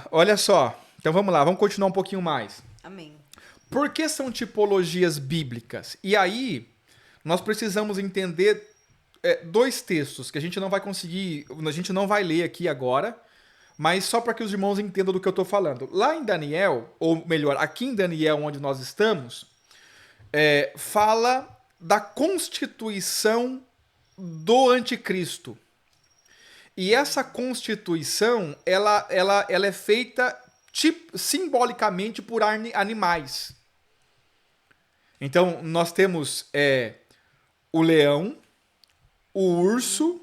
Olha só. Então vamos lá, vamos continuar um pouquinho mais. Amém. Por que são tipologias bíblicas? E aí, nós precisamos entender dois textos que a gente não vai conseguir, a gente não vai ler aqui agora, mas só para que os irmãos entendam do que eu estou falando. Lá em Daniel, ou melhor, aqui em Daniel, onde nós estamos, fala da constituição do anticristo. E essa constituição, ela é feita simbolicamente por animais. Então, nós temos o leão, o urso,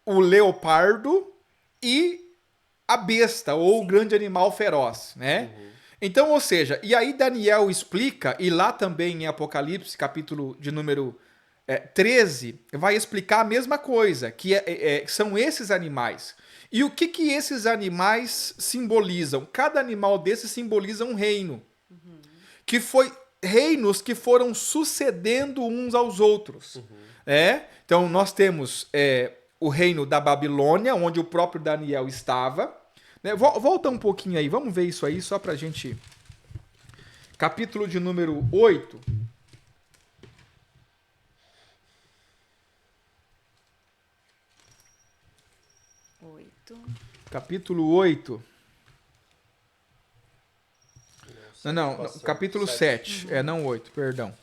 o leopardo e a besta, ou o grande animal feroz, né? Então, ou seja, e aí Daniel explica, e lá também em Apocalipse, capítulo de número 13, vai explicar a mesma coisa, que são esses animais. E o que esses animais simbolizam? Cada animal desses simboliza um reino. Que foi reinos que foram sucedendo uns aos outros. Então, nós temos o reino da Babilônia, onde o próprio Daniel estava. Volta um pouquinho aí, vamos ver isso aí, só pra gente... Capítulo de número 8. Capítulo 8. Não, capítulo 7. Não 8, perdão.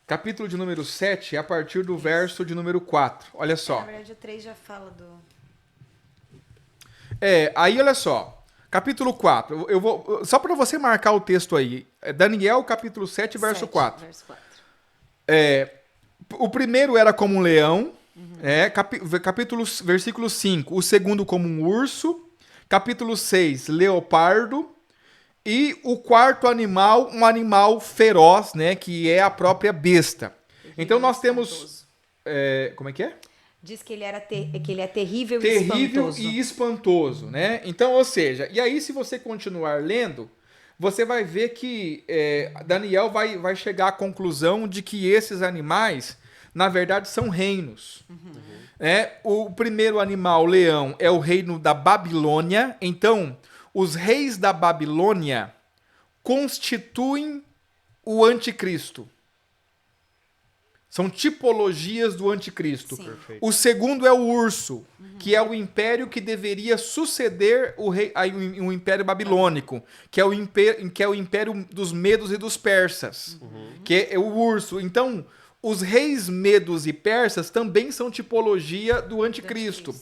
Capítulo de número 7 é a partir do verso de número 4. Olha só. Na verdade, o 3 já fala do... Aí olha só. Capítulo 4. Eu vou, só para você marcar o texto aí. Daniel, capítulo 7, verso 4. Verso 4. O primeiro era como um leão. Versículo 5. O segundo como um urso. Capítulo 6, leopardo. E o quarto animal, um animal feroz, né? Que é a própria besta. Então nós temos... como é que é? Diz que ele é terrível e espantoso, né? Então, ou seja, e aí se você continuar lendo, você vai ver que Daniel vai chegar à conclusão de que esses animais, na verdade, são reinos. O primeiro animal, o leão, é o reino da Babilônia. Então, os reis da Babilônia constituem o anticristo. São tipologias do anticristo. O segundo é o urso, que é o império que deveria suceder o império babilônico, que é o império dos medos e dos persas, que é o urso. Então, os reis medos e persas também são tipologia do anticristo.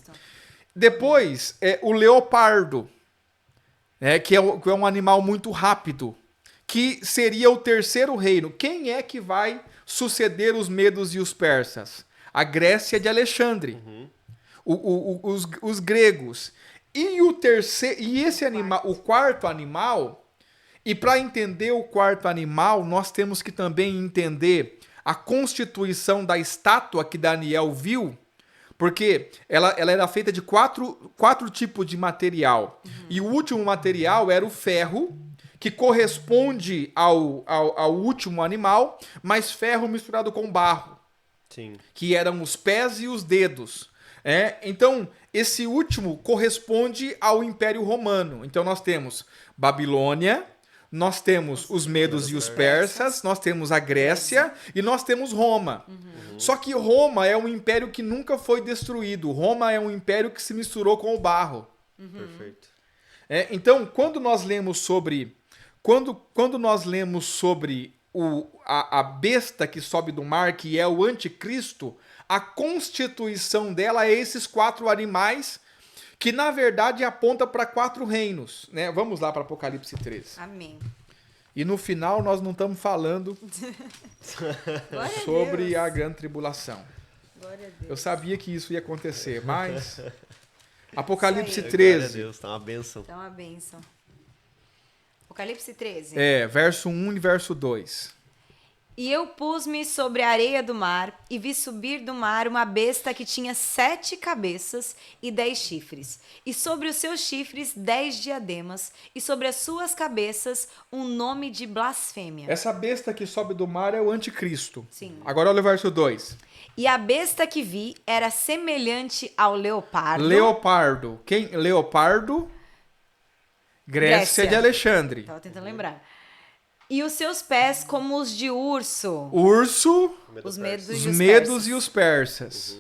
Depois, o leopardo, que é um animal muito rápido, que seria o terceiro reino. Quem é que vai suceder os medos e os persas? A Grécia de Alexandre. Os gregos. E esse animal, o quarto animal, e para entender o quarto animal, nós temos que também entender a constituição da estátua que Daniel viu, porque ela era feita de quatro tipos de material. E o último material era o ferro, que corresponde ao último animal, mas ferro misturado com barro. Sim. Que eram os pés e os dedos. Então, esse último corresponde ao Império Romano. Então, nós temos Babilônia, nós temos os medos e os persas, nós temos a Grécia e nós temos Roma. Só que Roma é um império que nunca foi destruído. Roma é um império que se misturou com o barro. Perfeito. Então, quando nós lemos sobre... Quando nós lemos sobre a besta que sobe do mar, que é o anticristo, a constituição dela é esses 4 animais, que na verdade aponta para 4 reinos. Né? Vamos lá para Apocalipse 13. Amém. E no final nós não estamos falando sobre a grande tribulação. Glória a Deus. Eu sabia que isso ia acontecer, mas... Apocalipse Isso aí. 13. Glória a Deus, tá uma bênção. Então, a bênção. Apocalipse 13. Verso 1 e verso 2. E eu pus-me sobre a areia do mar e vi subir do mar uma besta que tinha 7 cabeças e 10 chifres. E sobre os seus chifres 10 diademas. E sobre as suas cabeças um nome de blasfêmia. Essa besta que sobe do mar é o anticristo. Sim. Agora olha o verso 2. E a besta que vi era semelhante ao leopardo. Leopardo. Quem? Leopardo? Grécia de Alexandre. Estava tentando lembrar. E os seus pés como os de urso. Urso. Os medos Os e os medos persas. e os persas.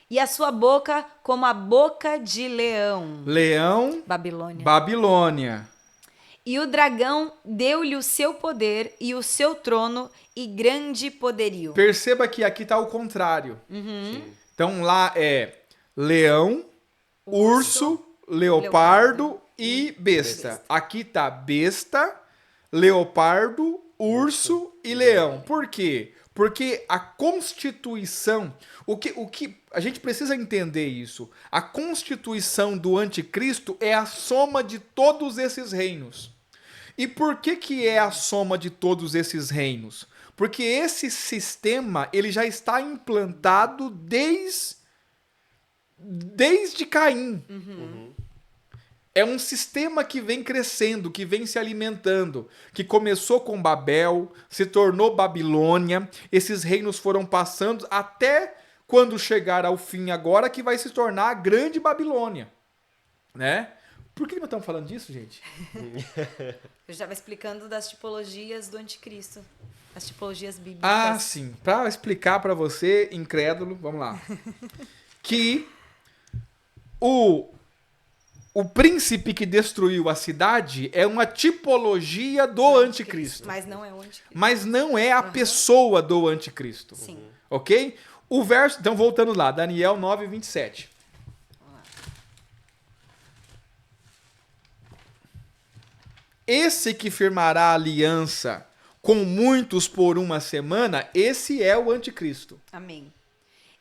E a sua boca como a boca de leão. Leão, Babilônia. Babilônia. E o dragão deu-lhe o seu poder e o seu trono e grande poderio. Perceba que aqui está o contrário. Sim. Então lá é leão, urso, leopardo e besta. Aqui tá besta, leopardo, urso e leão. Por quê? Porque a constituição, o que a gente precisa entender isso. A constituição do anticristo é a soma de todos esses reinos. E por que é a soma de todos esses reinos? Porque esse sistema ele já está implantado desde Caim. É um sistema que vem crescendo, que vem se alimentando, que começou com Babel, se tornou Babilônia, esses reinos foram passando até quando chegar ao fim agora, que vai se tornar a grande Babilônia, né? Por que nós estamos falando disso, gente? Eu estava explicando das tipologias do anticristo. As tipologias bíblicas. Ah, sim. Para explicar para você, incrédulo, vamos lá. Que o príncipe que destruiu a cidade é uma tipologia do anticristo. Mas não é o anticristo. Mas não é a pessoa do anticristo. Sim. Ok? O verso, então voltando lá, Daniel 9, 27. Esse que firmará aliança com muitos por uma semana, esse é o anticristo. Amém.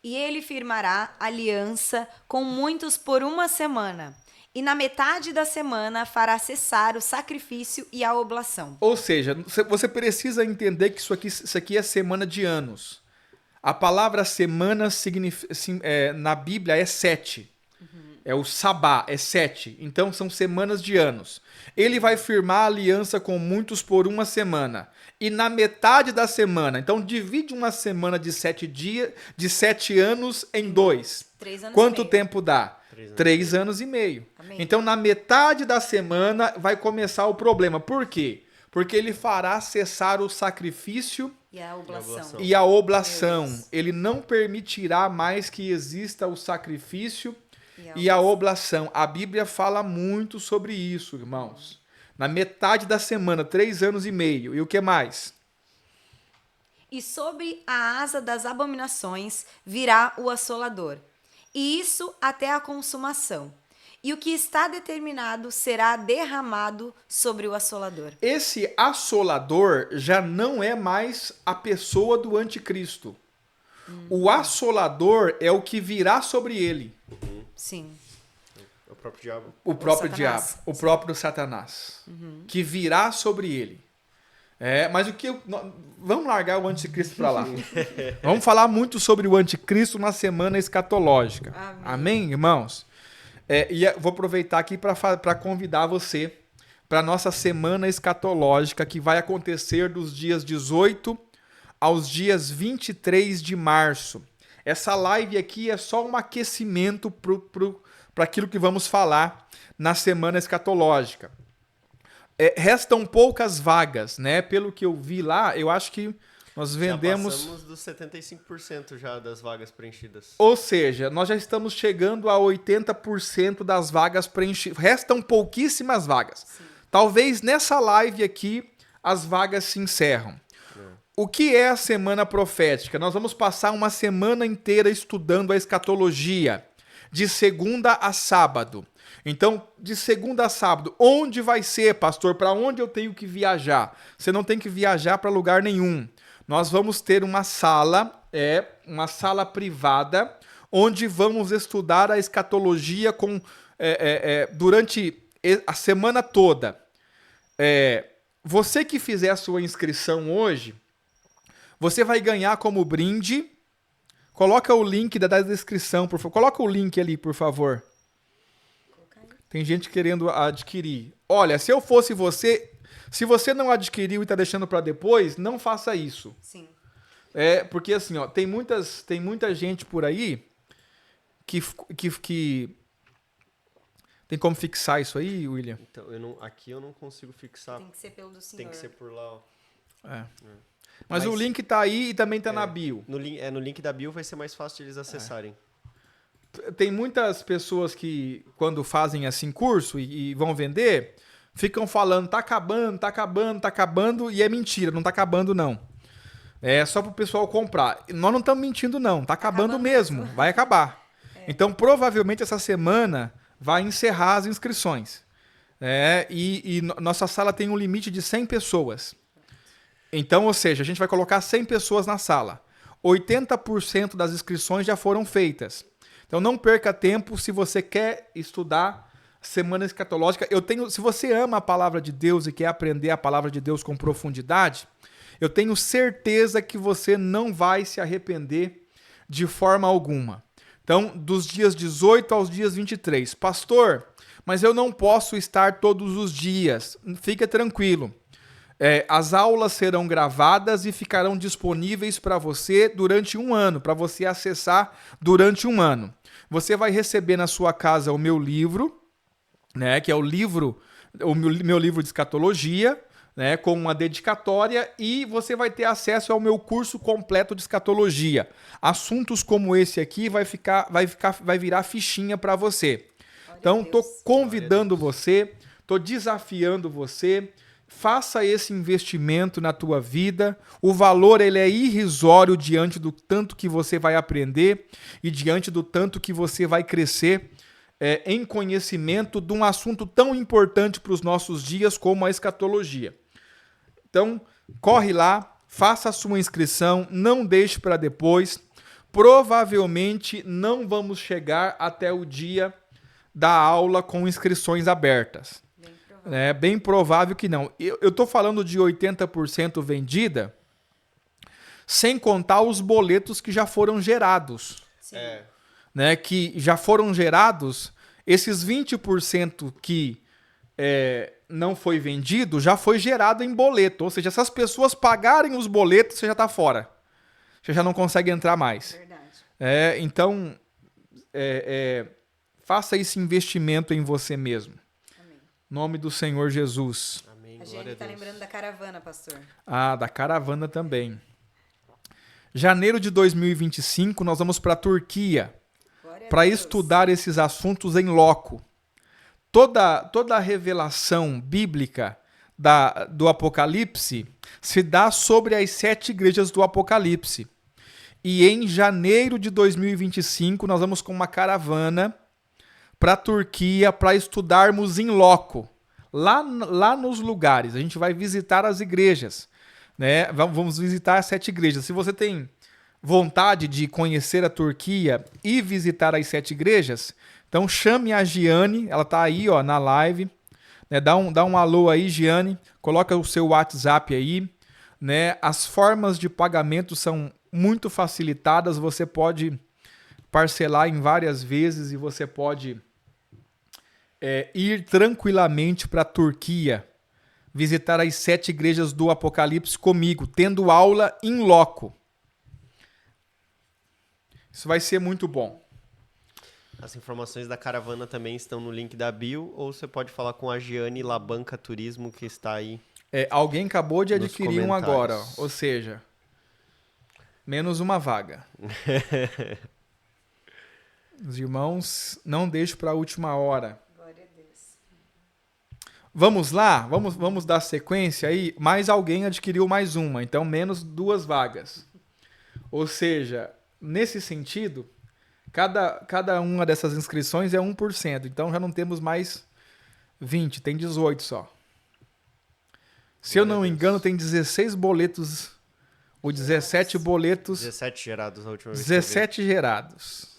E ele firmará aliança com muitos por uma semana. E na metade da semana fará cessar o sacrifício e a oblação. Ou seja, você precisa entender que isso aqui é semana de anos. A palavra semana na Bíblia é 7. É o sabá, é 7. Então são semanas de anos. Ele vai firmar aliança com muitos por uma semana. E na metade da semana, então divide uma semana de 7 dias, de 7 anos em 2. 3 anos Quanto e meio. tempo dá? 3 anos e meio. Amém. Então na metade da semana vai começar o problema. Por quê? Porque ele fará cessar o sacrifício E a oblação. e a oblação. Deus. Ele não permitirá mais que exista o sacrifício E e a oblação. A Bíblia fala muito sobre isso, irmãos. Na metade da semana, 3 anos e meio. E o que mais? E sobre a asa das abominações virá o assolador. E isso até a consumação. E o que está determinado será derramado sobre o assolador. Esse assolador já não é mais a pessoa do anticristo. O assolador é o que virá sobre ele. Sim. É o próprio diabo. O próprio Satanás. diabo, o próprio Satanás, que virá sobre ele. Mas vamos largar o anticristo para lá. Vamos falar muito sobre o anticristo na semana escatológica. Amém, irmãos? Vou aproveitar aqui para convidar você para a nossa semana escatológica, que vai acontecer dos dias 18 aos dias 23 de março. Essa live aqui é só um aquecimento para aquilo que vamos falar na semana escatológica. Restam poucas vagas, né? Pelo que eu vi lá, eu acho que nós vendemos... Já passamos dos 75% já das vagas preenchidas. Ou seja, nós já estamos chegando a 80% das vagas preenchidas. Restam pouquíssimas vagas. Sim. Talvez nessa live aqui as vagas se encerram. O que é a semana profética? Nós vamos passar uma semana inteira estudando a escatologia, de segunda a sábado. Então, de segunda a sábado, onde vai ser, pastor? Para onde eu tenho que viajar? Você não tem que viajar para lugar nenhum. Nós vamos ter uma sala privada, onde vamos estudar a escatologia durante a semana toda. Você que fizer a sua inscrição hoje, você vai ganhar como brinde. Coloca o link da descrição, por favor. Coloca o link ali, por favor. Tem gente querendo adquirir. Olha, se eu fosse você, se você não adquiriu e está deixando para depois, não faça isso. Sim. Porque assim, ó, tem muita gente por aí que tem como fixar isso aí, William? Então, aqui eu não consigo fixar. Tem que ser pelo do Senhor. Tem que ser por lá, ó. Mas o link tá aí e também tá na bio. No link da bio vai ser mais fácil de eles acessarem. Tem muitas pessoas que, quando fazem assim curso e vão vender, ficam falando, tá acabando, tá acabando, tá acabando, e é mentira, não tá acabando não. É só pro pessoal comprar. Nós não estamos mentindo não, tá acabando mesmo, vai acabar. Então, provavelmente essa semana vai encerrar as inscrições. Nossa sala tem um limite de 100 pessoas. Então, ou seja, a gente vai colocar 100 pessoas na sala. 80% das inscrições já foram feitas. Então não perca tempo se você quer estudar Semana Escatológica. Se você ama a palavra de Deus e quer aprender a palavra de Deus com profundidade, eu tenho certeza que você não vai se arrepender de forma alguma. Então, dos dias 18 aos dias 23. Pastor, mas eu não posso estar todos os dias. Fica tranquilo. As aulas serão gravadas e ficarão disponíveis para você durante um ano, para você acessar durante um ano. Você vai receber na sua casa o meu livro, né, que é o meu livro de escatologia, né, com uma dedicatória, e você vai ter acesso ao meu curso completo de escatologia. Assuntos como esse aqui vai virar fichinha para você. Então, estou convidando você, estou desafiando você. Faça esse investimento na tua vida. O valor ele é irrisório diante do tanto que você vai aprender e diante do tanto que você vai crescer em conhecimento de um assunto tão importante para os nossos dias como a escatologia. Então, corre lá, faça a sua inscrição, não deixe para depois. Provavelmente não vamos chegar até o dia da aula com inscrições abertas. É bem provável que não. Eu estou falando de 80% vendida, sem contar os boletos que já foram gerados. Sim. Né, que já foram gerados, esses 20% que não foi vendido, já foi gerado em boleto. Ou seja, se as pessoas pagarem os boletos, você já está fora. Você já não consegue entrar mais. Verdade. Então, faça esse investimento em você mesmo. Nome do Senhor Jesus. Amém. A gente está lembrando da caravana, pastor. Da caravana também. Janeiro de 2025, nós vamos para a Turquia para estudar esses assuntos em loco. Toda a revelação bíblica do Apocalipse se dá sobre as 7 igrejas do Apocalipse. E em janeiro de 2025, nós vamos com uma caravana para a Turquia para estudarmos em loco, lá nos lugares. A gente vai visitar as igrejas, né? Vamos visitar as 7 igrejas. Se você tem vontade de conhecer a Turquia e visitar as 7 igrejas, então chame a Giane, ela está aí na live, né? Dá um alô aí, Giane, coloca o seu WhatsApp aí, né? As formas de pagamento são muito facilitadas, você pode parcelar em várias vezes e você pode ir tranquilamente para a Turquia, visitar as 7 igrejas do Apocalipse comigo, tendo aula em loco. Isso vai ser muito bom. As informações da caravana também estão no link da bio, ou você pode falar com a Giane Labanca Turismo, que está aí. Alguém acabou de nos adquirir um agora, comentários. ou seja, menos uma vaga. Os irmãos, não deixem para a última hora. Glória a Deus. Vamos lá? Vamos dar sequência aí? Mais alguém adquiriu mais uma, então menos 2 vagas. Ou seja, nesse sentido, cada uma dessas inscrições é 1%, então já não temos mais 20, tem 18 só. Se eu não me engano, tem 16 boletos, ou 17 boletos. 17 gerados na última vez. 17 gerados.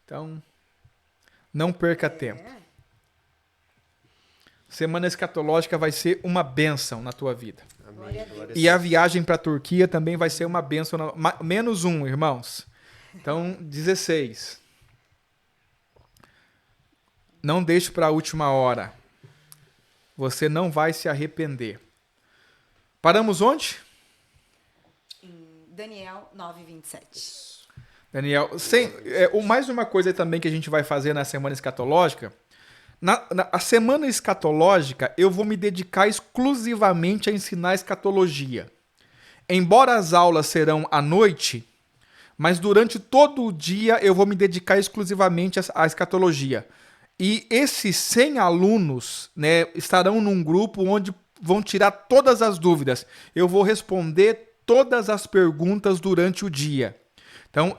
Então, não perca tempo. Semana Escatológica vai ser uma bênção na tua vida. Amém. Glória E a viagem para a Turquia também vai ser uma bênção. Menos 1, irmãos. Então, 16. Não deixe para a última hora. Você não vai se arrepender. Paramos onde? Em Daniel 9:27. Daniel, mais uma coisa também que a gente vai fazer na Semana Escatológica. A Semana Escatológica, eu vou me dedicar exclusivamente a ensinar escatologia. Embora as aulas serão à noite, mas durante todo o dia eu vou me dedicar exclusivamente à escatologia. E esses 100 alunos, né, estarão num grupo onde vão tirar todas as dúvidas. Eu vou responder todas as perguntas durante o dia. Então,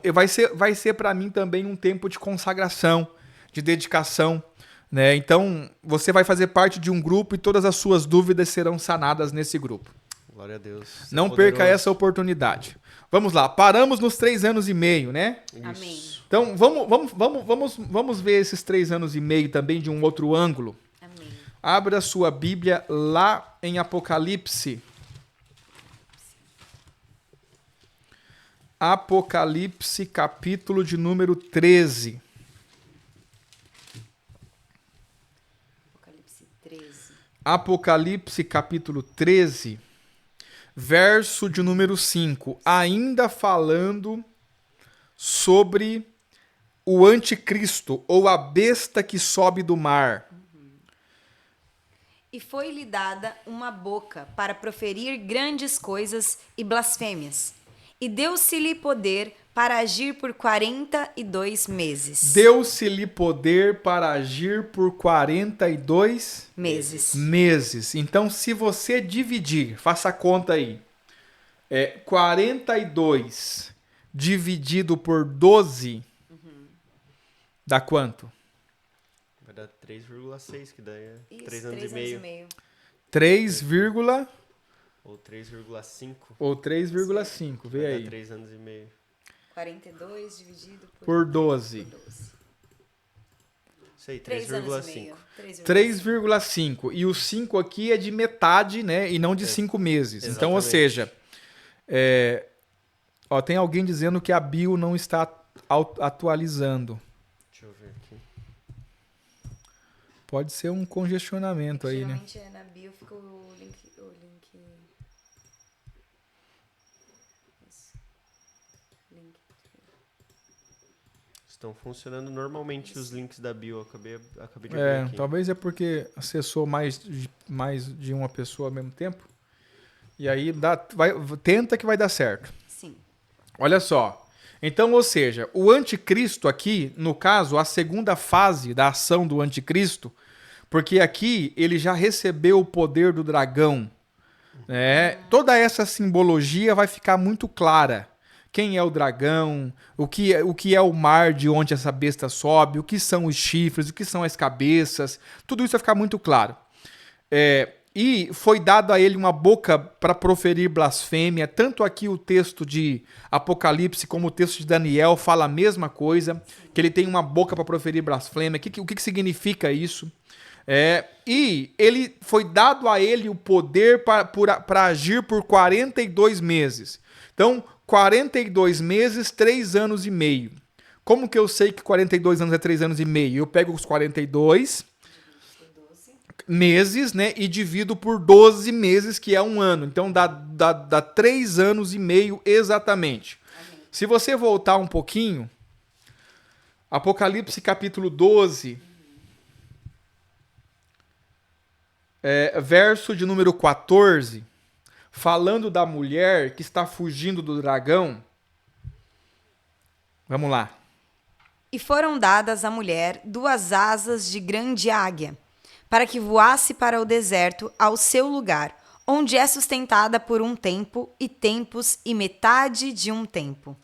vai ser para mim também um tempo de consagração, de dedicação, né? Então, você vai fazer parte de um grupo e todas as suas dúvidas serão sanadas nesse grupo. Glória a Deus. Não perca essa oportunidade. Vamos lá, paramos nos 3 anos e meio, né? Amém. Então, vamos ver esses 3 anos e meio também de um outro ângulo. Amém. Abra sua Bíblia lá em Apocalipse. Apocalipse, capítulo de número 13. Apocalipse 13. Apocalipse, capítulo 13, verso de número 5. Ainda falando sobre o anticristo, ou a besta que sobe do mar. E foi-lhe dada uma boca para proferir grandes coisas e blasfêmias. E deu-se-lhe poder para agir por 42 meses. Deu-se-lhe poder para agir por 42 meses. Então, se você dividir, faça a conta aí. 42 dividido por 12, dá quanto? Vai dar 3,6, que daí é Isso, 3 anos e meio. 3, Ou 3,5. ou 3,5, vê Vai aí. dar 3 anos e meio. 42 dividido Por 12. 12. Isso aí, 3 anos e meio. 3,5. 3,5. E o 5 aqui é de metade, né? E não de 5 meses. Então, ou Exatamente. seja, tem alguém dizendo que a bio não está atualizando. Deixa eu ver aqui. Pode ser um congestionamento aí, né? Geralmente na bio fica o link. Isso. Link. Estão funcionando normalmente os links da bio. Acabei de ver aqui. Talvez é porque acessou mais de uma pessoa ao mesmo tempo. E aí tenta que vai dar certo. Sim. Olha só. Então, ou seja, o anticristo aqui, no caso, a segunda fase da ação do anticristo, porque aqui ele já recebeu o poder do dragão, né? Toda essa simbologia vai ficar muito clara. Quem é o dragão, o que é o mar de onde essa besta sobe, o que são os chifres, o que são as cabeças, tudo isso vai ficar muito claro. E foi dado a ele uma boca para proferir blasfêmia. Tanto aqui o texto de Apocalipse como o texto de Daniel fala a mesma coisa, que ele tem uma boca para proferir blasfêmia. O que significa isso? E ele foi dado a ele o poder para agir por 42 meses. Então, 42 meses, 3 anos e meio. Como que eu sei que 42 anos é 3 anos e meio? Eu pego os 42 meses, né, e divido por 12 meses, que é um ano. Então dá 3 anos e meio exatamente. Amém. Se você voltar um pouquinho, Apocalipse capítulo 12, verso de número 14, falando da mulher que está fugindo do dragão. Vamos lá. E foram dadas à mulher 2 asas de grande águia, para que voasse para o deserto ao seu lugar, onde é sustentada por um tempo e tempos e metade de um tempo,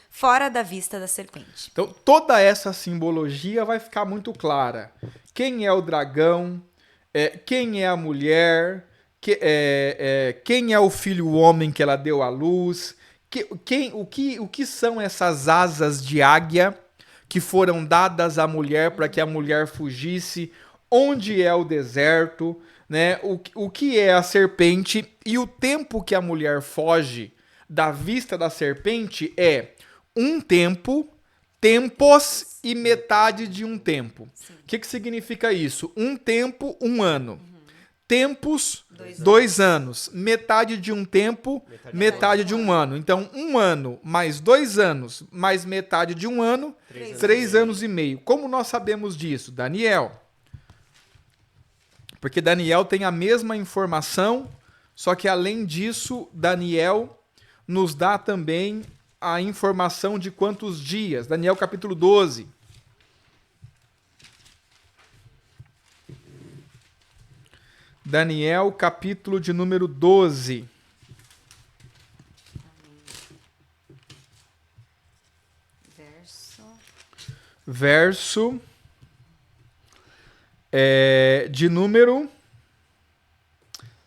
fora da vista da serpente. Então, toda essa simbologia vai ficar muito clara. Quem é o dragão, quem é a mulher, quem é o filho homem que ela deu à luz, o que são essas asas de águia que foram dadas à mulher para que a mulher fugisse, onde é o deserto, né? O que é a serpente e o tempo que a mulher foge da vista da serpente é um tempo, tempos e metade de um tempo. O que significa isso? Um tempo, um ano. Tempos, 2 anos. Metade de um tempo, metade de um ano. Então, um ano mais 2 anos mais metade de um ano, 3 anos e meio. Como nós sabemos disso? Daniel. Porque Daniel tem a mesma informação, só que além disso, Daniel nos dá também a informação de quantos dias? Daniel capítulo 12. Daniel capítulo de número 12. Verso de número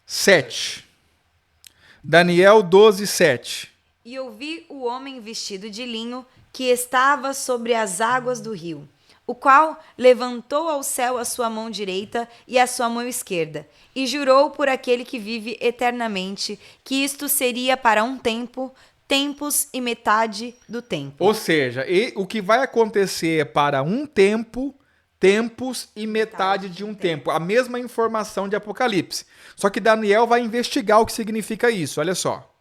7. Daniel 12, 7. E ouvi o homem vestido de linho que estava sobre as águas do rio, o qual levantou ao céu a sua mão direita e a sua mão esquerda, e jurou por aquele que vive eternamente que isto seria para um tempo, tempos e metade do tempo. Ou seja, o que vai acontecer é para um tempo, tempos e metade de um tempo. A mesma informação de Apocalipse. Só que Daniel vai investigar o que significa isso. Olha só.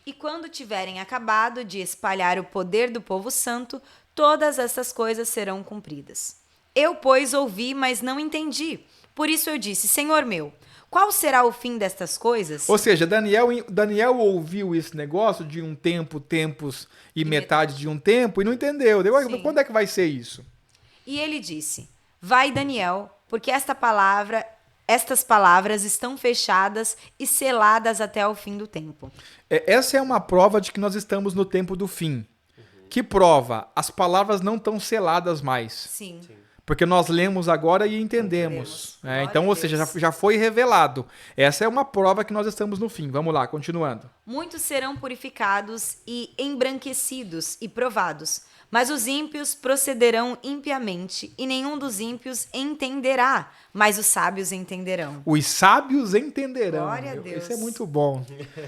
E quando tiverem acabado de espalhar o poder do povo santo, todas essas coisas serão cumpridas. Eu, pois, ouvi, mas não entendi. Por isso eu disse, Senhor meu, qual será o fim destas coisas? Ou seja, Daniel ouviu esse negócio de um tempo, tempos e metade de um tempo e não entendeu. Sim. Quando é que vai ser isso? E ele disse, vai, Daniel, porque estas palavras estão fechadas e seladas até o fim do tempo. Essa é uma prova de que nós estamos no tempo do fim. Que prova? As palavras não estão seladas mais. Sim. Porque nós lemos agora e entendemos. Glória Então, a ou seja, Deus. já foi revelado. Essa é uma prova que nós estamos no fim. Vamos lá, continuando. Muitos serão purificados e embranquecidos e provados, mas os ímpios procederão impiamente, e nenhum dos ímpios entenderá, mas os sábios entenderão. Os sábios entenderão. Glória a Deus. Isso é muito bom.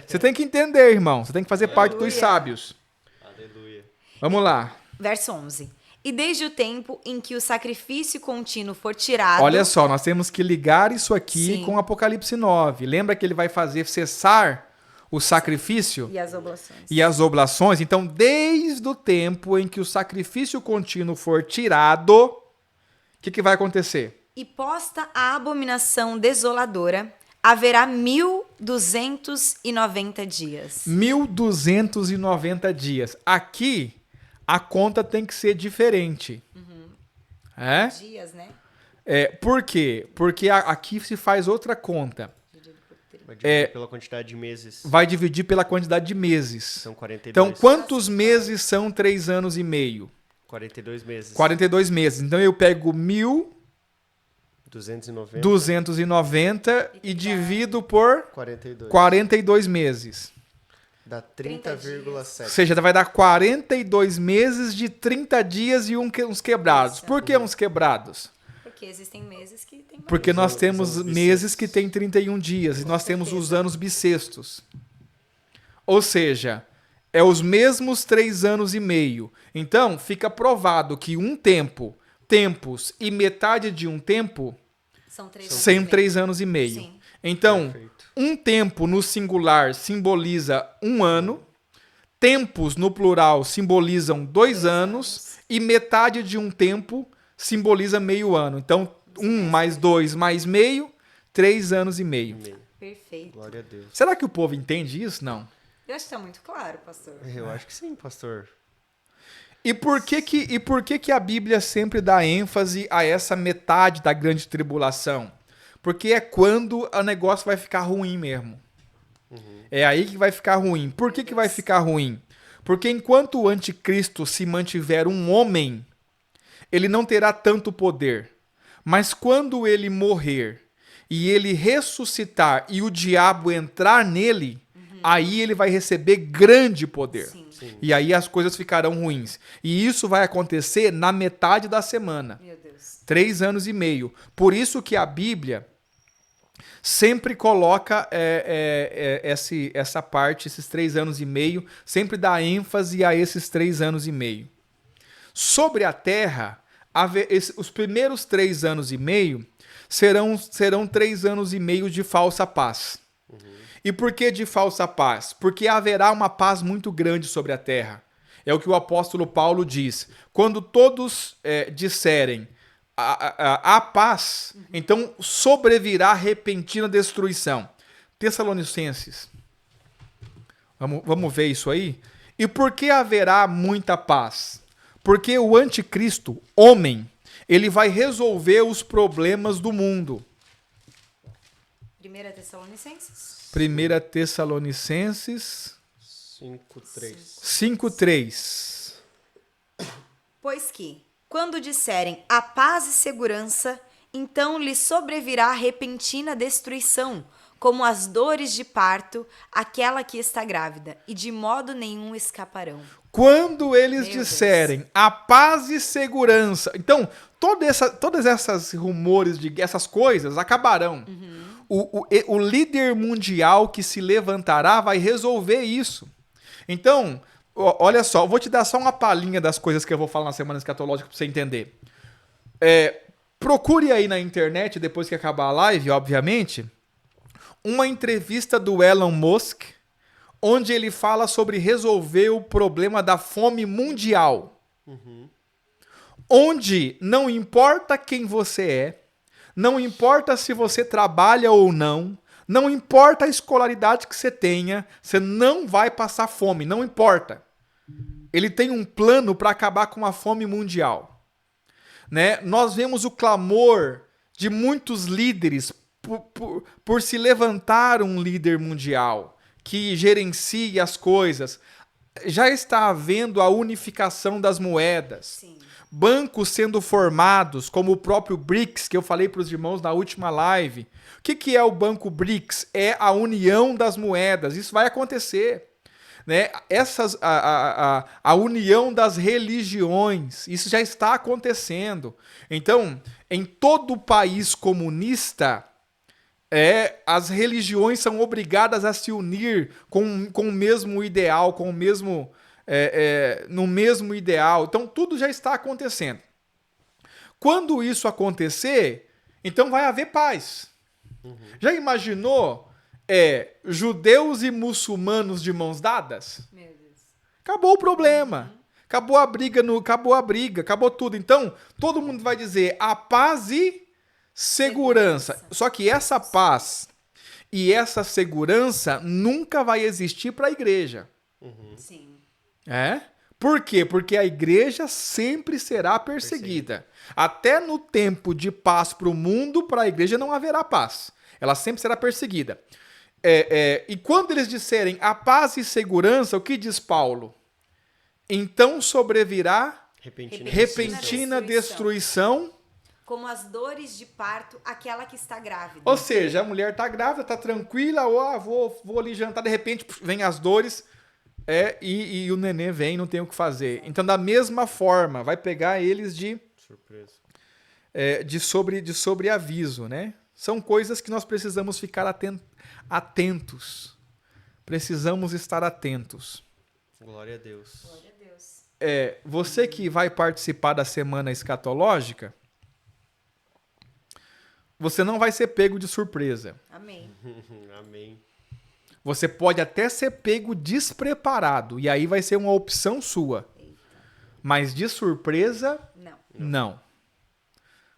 Você tem que entender, irmão. Você tem que fazer parte dos Aleluia. sábios. Aleluia. Vamos lá. Verso 11. E desde o tempo em que o sacrifício contínuo for tirado... Olha só, nós temos que ligar isso aqui Sim. com Apocalipse 9. Lembra que ele vai fazer cessar o sacrifício E as oblações. e as oblações? Então, desde o tempo em que o sacrifício contínuo for tirado, o que vai acontecer? E posta a abominação desoladora, haverá 1290 dias. 1290 dias. Aqui, a conta tem que ser diferente. É? Dias, né? Por quê? Porque aqui se faz outra conta. Vai dividir pela quantidade de meses. Vai dividir pela quantidade de meses. São 42. Então, quantos meses são 3 anos e meio? 42 meses. 42 meses. Então, eu pego 290. 1.290 e divido por 42. 42 meses. Dá 30 Ou 30,7. seja, vai dar 42 meses de 30 dias e uns quebrados. Isso. Por que uns quebrados? Porque existem meses que tem mais. Porque nós Os temos anos meses bissextos. que tem 31 dias e nós temos certeza. os anos bissextos. Ou seja, é os mesmos 3 anos e meio. Então, fica provado que um tempo, tempos e metade de um tempo São 3 são 3 anos e meio. Sim. Então, Perfeito. um tempo no singular simboliza um ano, tempos no plural simbolizam 2 anos e metade de um tempo simboliza meio ano. Então, 1 mais 2 mais meio, 3 anos e meio. Perfeito. Glória a Deus. Será que o povo entende isso? Não. Eu acho que tá muito claro, pastor. Eu acho que sim, pastor. E por que a Bíblia sempre dá ênfase a essa metade da grande tribulação? Porque é quando o negócio vai ficar ruim mesmo. É aí que vai ficar ruim. Por que vai ficar ruim? Porque enquanto o anticristo se mantiver um homem, ele não terá tanto poder. Mas quando ele morrer e ele ressuscitar e o diabo entrar nele, aí ele vai receber grande poder. Sim. E aí as coisas ficarão ruins. E isso vai acontecer na metade da semana. Meu Deus. 3 anos e meio. Por isso que a Bíblia sempre coloca essa parte, esses 3 anos e meio, sempre dá ênfase a esses 3 anos e meio. Sobre a terra, os primeiros 3 anos e meio serão 3 anos e meio de falsa paz. E por que de falsa paz? Porque haverá uma paz muito grande sobre a terra. É o que o apóstolo Paulo diz. Quando todos disserem a paz, então sobrevirá repentina destruição. Tessalonicenses. Vamos ver isso aí? E por que haverá muita paz? Porque o anticristo, homem, ele vai resolver os problemas do mundo. 1 Tessalonicenses? 1 Tessalonicenses 5:3. 5:3. Pois que, quando disserem a paz e segurança, então lhes sobrevirá repentina destruição, como as dores de parto, aquela que está grávida, e de modo nenhum escaparão. Quando eles Meu disserem a paz e segurança. Então, todas essas rumores de essas coisas acabarão. O líder mundial que se levantará vai resolver isso. Então, olha só, eu vou te dar só uma palhinha das coisas que eu vou falar na semana escatológica para você entender. Procure aí na internet, depois que acabar a live, obviamente, uma entrevista do Elon Musk, onde ele fala sobre resolver o problema da fome mundial. Onde não importa quem você é, não importa se você trabalha ou não, não importa a escolaridade que você tenha, você não vai passar fome, não importa. Ele tem um plano para acabar com a fome mundial. Né? Nós vemos o clamor de muitos líderes por se levantar um líder mundial que gerencie as coisas. Já está havendo a unificação das moedas. Sim. Bancos sendo formados, como o próprio BRICS, que eu falei para os irmãos na última live. O que é o Banco BRICS? É a união das moedas. Isso vai acontecer. Né? A união das religiões, isso já está acontecendo. Então, em todo país comunista, as religiões são obrigadas a se unir com o mesmo ideal, com o mesmo, no mesmo ideal. Então, tudo já está acontecendo. Quando isso acontecer, então vai haver paz. Já imaginou judeus e muçulmanos de mãos dadas? Meu Deus. Acabou o problema. Acabou a briga, acabou tudo. Então, todo mundo vai dizer a paz e segurança. Só que essa paz e essa segurança nunca vai existir para a igreja. Sim. Por quê? Porque a igreja sempre será perseguida. Até no tempo de paz para o mundo, para a igreja não haverá paz. Ela sempre será perseguida. E quando eles disserem a paz e segurança, o que diz Paulo? Então sobrevirá repentina destruição. Como as dores de parto, aquela que está grávida. Ou seja, a mulher está grávida, está tranquila, vou ali jantar, de repente vem as dores e o nenê vem, não tem o que fazer. Então, da mesma forma, vai pegar eles de surpresa. De sobreaviso, né? São coisas que nós precisamos ficar atentos. Precisamos estar atentos. Glória a Deus. Glória a Deus. Você que vai participar da semana escatológica, você não vai ser pego de surpresa. Amém. Amém. Você pode até ser pego despreparado, e aí vai ser uma opção sua. Eita. Mas de surpresa, não.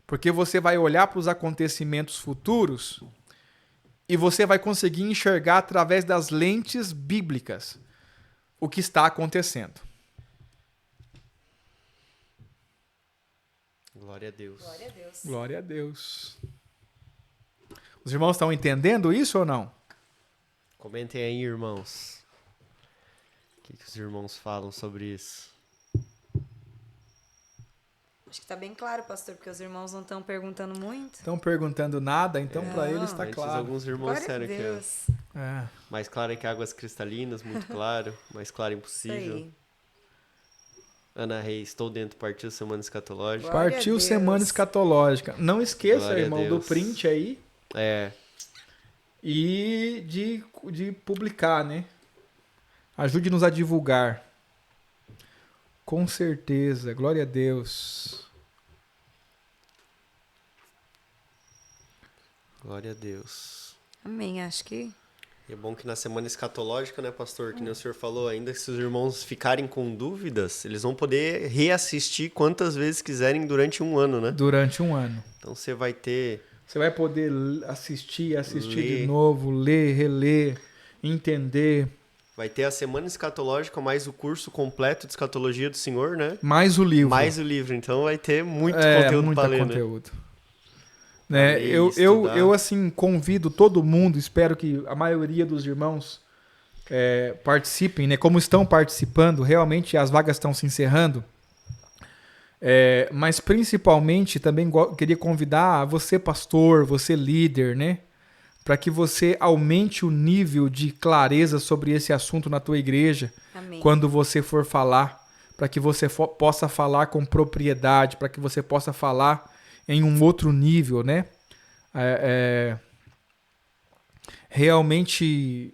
Porque você vai olhar para os acontecimentos futuros e você vai conseguir enxergar através das lentes bíblicas o que está acontecendo. Glória a Deus. Glória a Deus. Glória a Deus. Os irmãos estão entendendo isso ou não? Comentem aí, irmãos. O que os irmãos falam sobre isso? Acho que está bem claro, pastor, porque os irmãos não estão perguntando muito. Estão perguntando nada, então para eles está Antes, claro. alguns irmãos Glória a disseram que Deus. mais claro é que águas cristalinas, muito claro. Mais claro Isso impossível. aí. Ana Reis, estou dentro, partiu semana escatológica. Glória a Partiu Deus. semana escatológica. Não esqueça, Glória a irmão, do Deus. print aí É, e de publicar, né? Ajude-nos a divulgar. Com certeza. Glória a Deus. glória a Deus. Amém, acho que... E é bom que na semana escatológica, né, pastor, que nem o senhor falou, ainda se os irmãos ficarem com dúvidas, eles vão poder reassistir quantas vezes quiserem durante um ano, né? Durante um ano. Então você vai ter... Você vai poder assistir Ler. de novo, ler, reler, entender. Vai ter a semana escatológica, mais o curso completo de escatologia do Senhor, né? Mais o livro. Mais o livro. Então vai ter muito conteúdo para ler, conteúdo. Né? Né? Eu, assim, convido todo mundo, espero que a maioria dos irmãos participem, né? Como estão participando, realmente as vagas estão se encerrando. Mas principalmente também queria convidar você, pastor, você líder, né? Para que você aumente o nível de clareza sobre esse assunto na tua igreja. Amém. Quando você for falar, para que você possa falar com propriedade, para que você possa falar em um outro nível, né? Realmente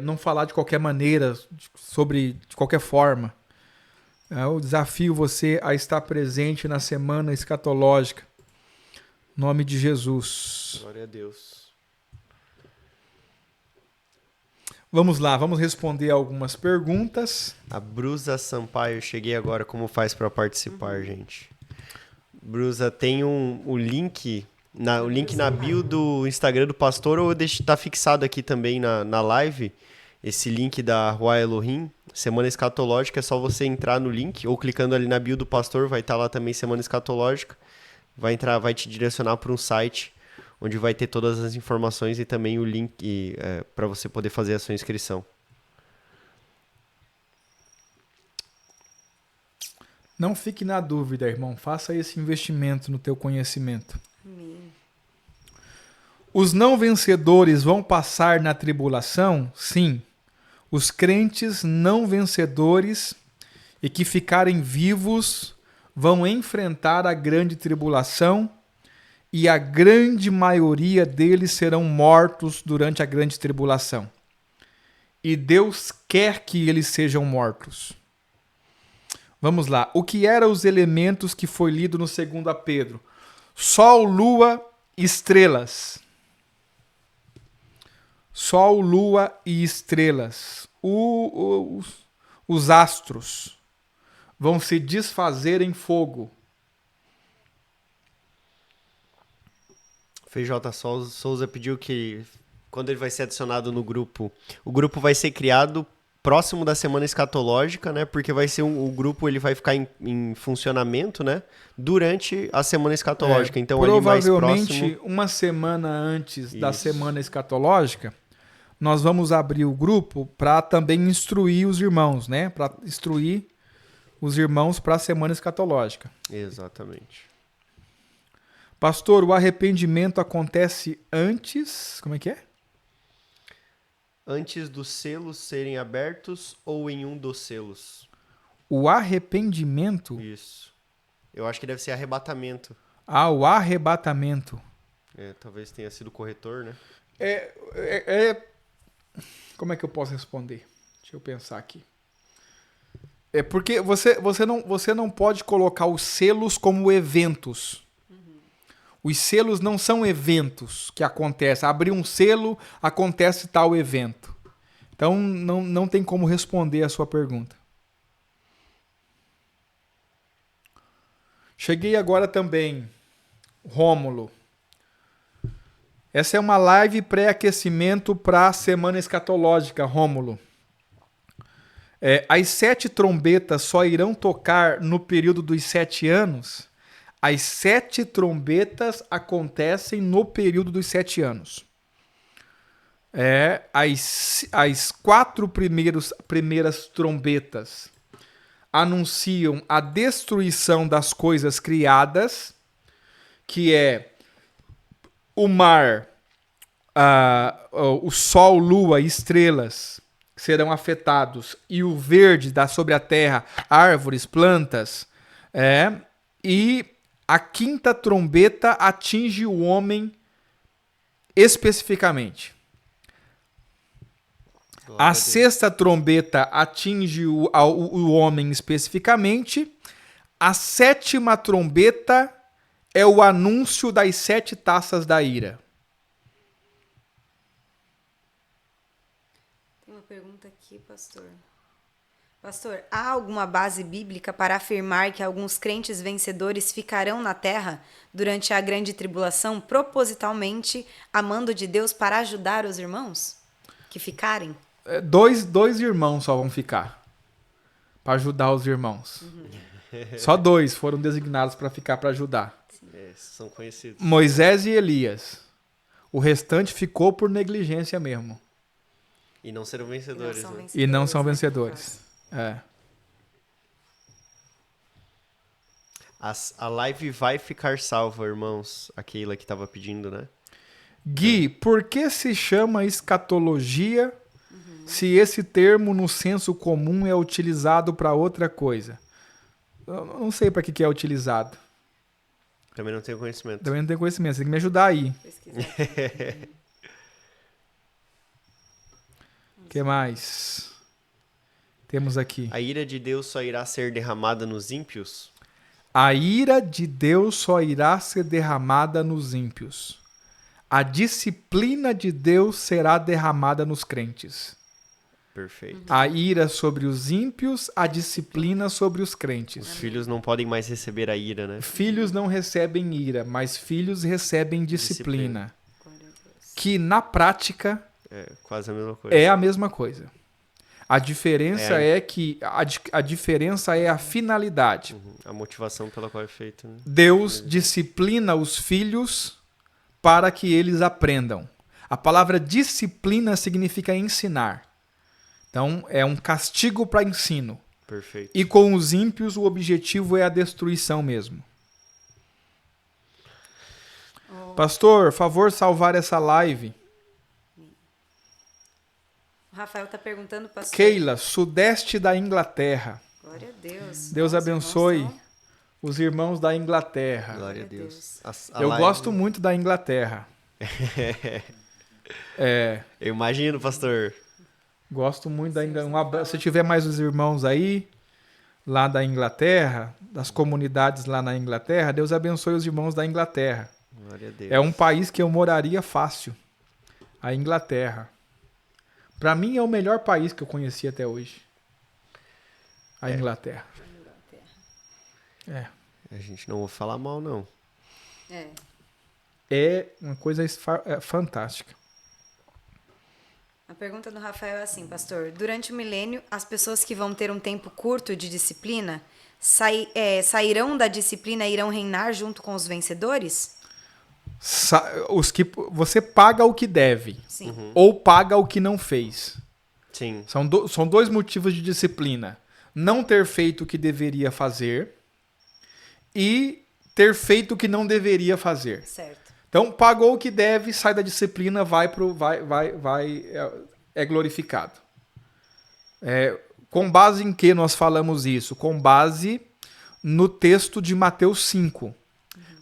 não falar de qualquer maneira, de qualquer forma. Eu desafio você a estar presente na semana escatológica. Em nome de Jesus. Glória a Deus. Vamos lá, vamos responder algumas perguntas. A Brusa Sampaio, cheguei agora, como faz para participar, gente? Brusa, tem o link, o link na bio do Instagram do pastor, ou tá fixado aqui também na live, esse link da Rua Elohim, Semana Escatológica, é só você entrar no link, ou clicando ali na bio do pastor, vai estar lá também Semana Escatológica, vai te direcionar para um site onde vai ter todas as informações e também o link para você poder fazer a sua inscrição. Não fique na dúvida, irmão. Faça esse investimento no teu conhecimento. Amém. Os não vencedores vão passar na tribulação? Sim. Os crentes não vencedores e que ficarem vivos vão enfrentar a grande tribulação, e a grande maioria deles serão mortos durante a grande tribulação. E Deus quer que eles sejam mortos. Vamos lá. O que eram os elementos que foi lido no 2 Pedro? Sol, lua, estrelas. Sol, lua e estrelas. Os astros vão se desfazer em fogo. FJ Souza pediu que, quando ele vai ser adicionado no grupo, o grupo vai ser criado próximo da semana escatológica, né? Porque vai ser o grupo, ele vai ficar em funcionamento, né? Durante a semana escatológica. Então, provavelmente, ali mais próximo... uma semana antes da semana escatológica, nós vamos abrir o grupo para também instruir os irmãos, né? Para instruir os irmãos para a semana escatológica. Exatamente. Pastor, o arrependimento acontece antes... Como é que é? Antes dos selos serem abertos ou em um dos selos? O arrependimento? Isso. Eu acho que deve ser arrebatamento. O arrebatamento. Talvez tenha sido o corretor, né? Como é que eu posso responder? Deixa eu pensar aqui. Porque você não pode colocar os selos como eventos. Os selos não são eventos que acontecem. Abrir um selo, acontece tal evento. Então, não tem como responder a sua pergunta. Cheguei agora também, Rômulo. Essa é uma live pré-aquecimento para a semana escatológica, Rômulo. As 7 trombetas só irão tocar no período dos 7 anos... As 7 trombetas acontecem no período dos 7 anos. As 4 primeiras trombetas anunciam a destruição das coisas criadas, que é o mar, o sol, lua e estrelas serão afetados, e o verde sobre a terra, árvores, plantas, e a 5ª trombeta atinge o homem especificamente. A 6ª trombeta atinge o homem especificamente. A 7ª trombeta é o anúncio das 7 taças da ira. Tem uma pergunta aqui, pastor. Pastor, há alguma base bíblica para afirmar que alguns crentes vencedores ficarão na terra durante a grande tribulação, propositalmente amando de Deus para ajudar os irmãos que ficarem? Dois irmãos só vão ficar para ajudar os irmãos. Só 2 foram designados para ficar para ajudar. São conhecidos. Moisés e Elias. O restante ficou por negligência mesmo. E não serão vencedores, E não são né? vencedores. E não são vencedores. É. A live vai ficar salva, irmãos. A Keila que estava pedindo, né? Gui, por que se chama escatologia se esse termo no senso comum é utilizado para outra coisa? Eu não sei para que é utilizado. Também não tenho conhecimento. Também não tenho conhecimento. Você tem que me ajudar aí. Pesquisar. O que mais? Temos aqui. A ira de Deus só irá ser derramada nos ímpios? A ira de Deus só irá ser derramada nos ímpios. A disciplina de Deus será derramada nos crentes. Perfeito. A ira sobre os ímpios, a disciplina sobre os crentes. Os filhos não podem mais receber a ira, né? Filhos não recebem ira, mas filhos recebem disciplina. Glória a Deus. Que na prática É quase a mesma coisa. é a mesma coisa. A diferença é que a diferença é a finalidade. A motivação pela qual é feito, né? Deus disciplina os filhos para que eles aprendam. A palavra disciplina significa ensinar. Então, é um castigo para ensino. Perfeito. E com os ímpios, o objetivo é a destruição mesmo. Pastor, favor salvar essa live. O Rafael está perguntando, pastor. Keila, sudeste da Inglaterra. Glória a Deus. Deus Nossa, abençoe irmãos, os irmãos da Inglaterra. Glória a Glória a Deus. Eu gosto muito da Inglaterra. Eu imagino, pastor. Gosto muito da Inglaterra. Se tiver mais os irmãos aí, lá da Inglaterra, das comunidades lá na Inglaterra, Deus abençoe os irmãos da Inglaterra. Glória a Deus. É um país que eu moraria fácil. A Inglaterra. Para mim é o melhor país que eu conheci até hoje. A Inglaterra. É. A gente não vai falar mal, não. É. É uma coisa fantástica. A pergunta do Rafael é assim, pastor. Durante o milênio, as pessoas que vão ter um tempo curto de disciplina sairão da disciplina e irão reinar junto com os vencedores? Os que você paga o que deve. Sim. Ou paga o que não fez. Sim. São 2 motivos de disciplina. Não ter feito o que deveria fazer e ter feito o que não deveria fazer. Certo. Então, pagou o que deve, sai da disciplina, é glorificado. Com base em que nós falamos isso? Com base no texto de Mateus 5.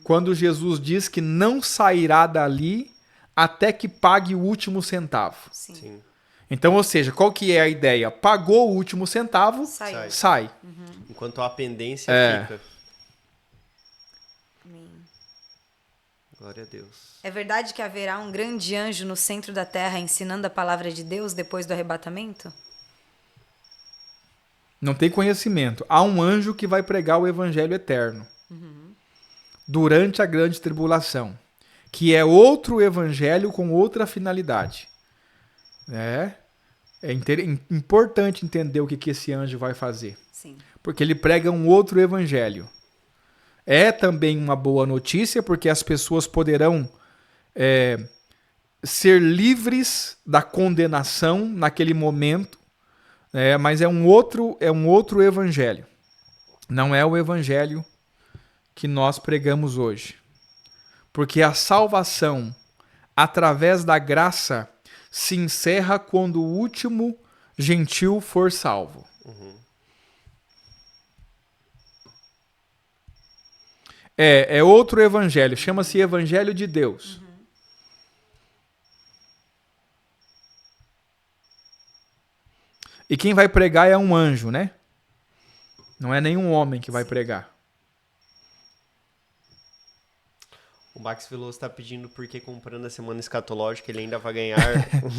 Quando Jesus diz que não sairá dali até que pague o último centavo. Sim. Sim. Então, ou seja, qual que é a ideia? Pagou o último centavo, Saiu. sai. Enquanto a pendência fica. Amém. Glória a Deus. É verdade que haverá um grande anjo no centro da terra ensinando a palavra de Deus depois do arrebatamento? Não tem conhecimento. Há um anjo que vai pregar o evangelho eterno. Durante a grande tribulação. Que é outro evangelho com outra finalidade. É importante entender o que esse anjo vai fazer. Sim. Porque ele prega um outro evangelho. É também uma boa notícia, porque as pessoas poderão ser livres da condenação naquele momento, mas é um outro evangelho. Não é o evangelho que nós pregamos hoje. Porque a salvação, através da graça, se encerra quando o último gentil for salvo. É outro evangelho, chama-se Evangelho de Deus. E quem vai pregar é um anjo, né? Não é nenhum homem que vai pregar. O Max Veloso está pedindo porque comprando a semana escatológica ele ainda vai ganhar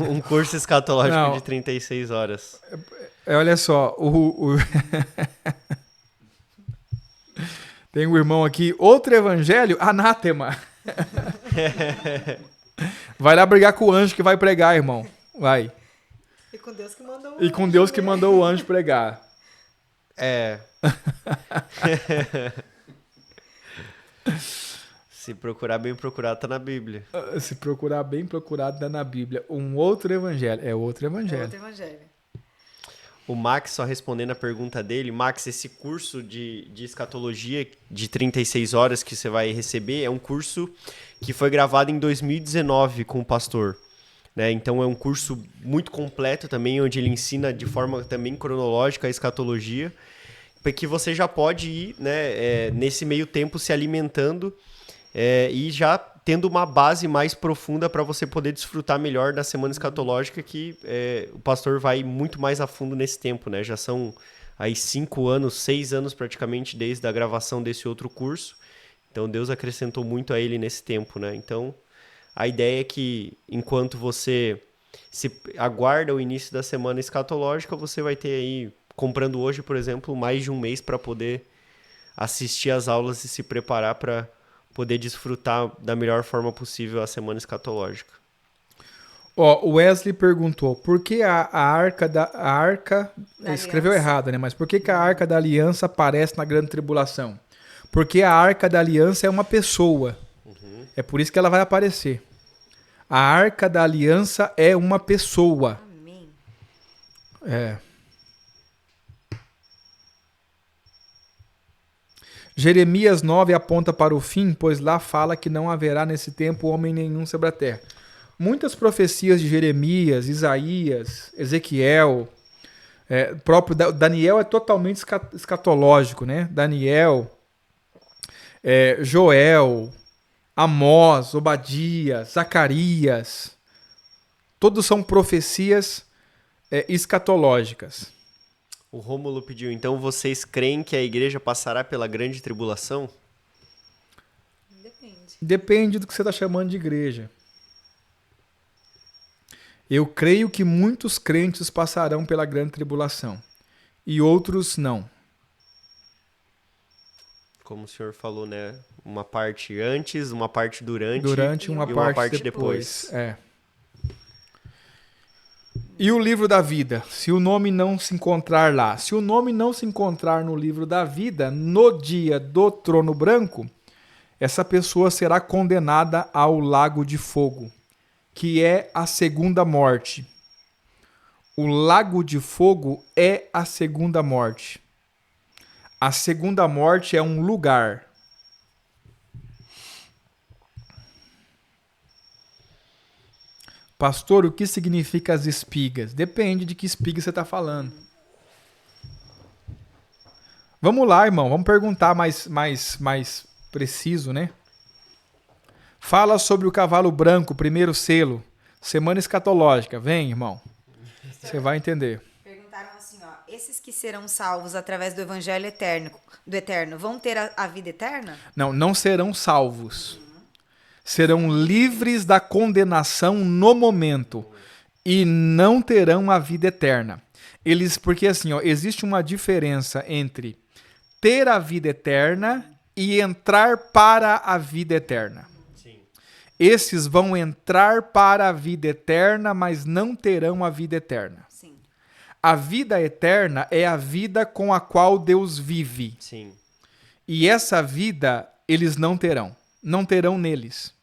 um curso escatológico Não. de 36 horas. Olha só, tem um irmão aqui, outro evangelho, anátema. Vai lá brigar com o anjo que vai pregar, irmão. Vai. E com Deus que mandou o E com anjo, Deus que né? mandou o anjo pregar. É. Se procurar bem procurado, tá na Bíblia. Se procurar bem procurado, dá na Bíblia. Um outro evangelho. É outro É evangelho. outro evangelho. O Max, só respondendo a pergunta dele, Max, esse curso de escatologia de 36 horas que você vai receber é um curso que foi gravado em 2019 com o pastor. Né? Então é um curso muito completo também, onde ele ensina de forma também cronológica a escatologia, que você já pode ir, né, nesse meio tempo se alimentando e já tendo uma base mais profunda para você poder desfrutar melhor da semana escatológica, que o pastor vai muito mais a fundo nesse tempo, né? Já são aí 5 anos, 6 anos praticamente desde a gravação desse outro curso. Então Deus acrescentou muito a ele nesse tempo, né? Então a ideia é que enquanto você se aguarda o início da semana escatológica, você vai ter aí, comprando hoje, por exemplo, mais de um mês para poder assistir às aulas e se preparar para poder desfrutar da melhor forma possível a semana escatológica. Ó, o Wesley perguntou, por que a arca Da escreveu aliança. errado, né? Mas por que a arca da aliança aparece na grande tribulação? Porque a arca da aliança é uma pessoa. É por isso que ela vai aparecer. A arca da aliança é uma pessoa. Amém. É. Jeremias 9 aponta para o fim, pois lá fala que não haverá nesse tempo homem nenhum sobre a terra. Muitas profecias de Jeremias, Isaías, Ezequiel, próprio Daniel é totalmente escatológico, né? Daniel, Joel, Amós, Obadias, Zacarias, todos são profecias escatológicas. O Rômulo pediu, então vocês creem que a igreja passará pela grande tribulação? Depende. Depende do que você está chamando de igreja. Eu creio que muitos crentes passarão pela grande tribulação e outros não. Como o senhor falou, né? Uma parte antes, uma parte durante Durante e uma uma parte depois. depois. E o livro da vida, se o nome não se encontrar lá, se o nome não se encontrar no livro da vida, no dia do trono branco, essa pessoa será condenada ao lago de fogo, que é a segunda morte. O lago de fogo é a segunda morte. A segunda morte é um lugar. Pastor, o que significa as espigas? Depende de que espiga você está falando. Vamos lá, irmão. Vamos perguntar mais preciso, né? Fala sobre o cavalo branco, primeiro selo. Semana escatológica. Vem, irmão. Você vai entender. Perguntaram assim, ó, esses que serão salvos através do evangelho eterno, vão ter a vida eterna? Não serão salvos. Serão livres da condenação no momento e não terão a vida eterna. Porque assim, ó, existe uma diferença entre ter a vida eterna e entrar para a vida eterna. Sim. Esses vão entrar para a vida eterna, mas não terão a vida eterna. Sim. A vida eterna é a vida com a qual Deus vive. Sim. E essa vida eles não terão. Não terão neles.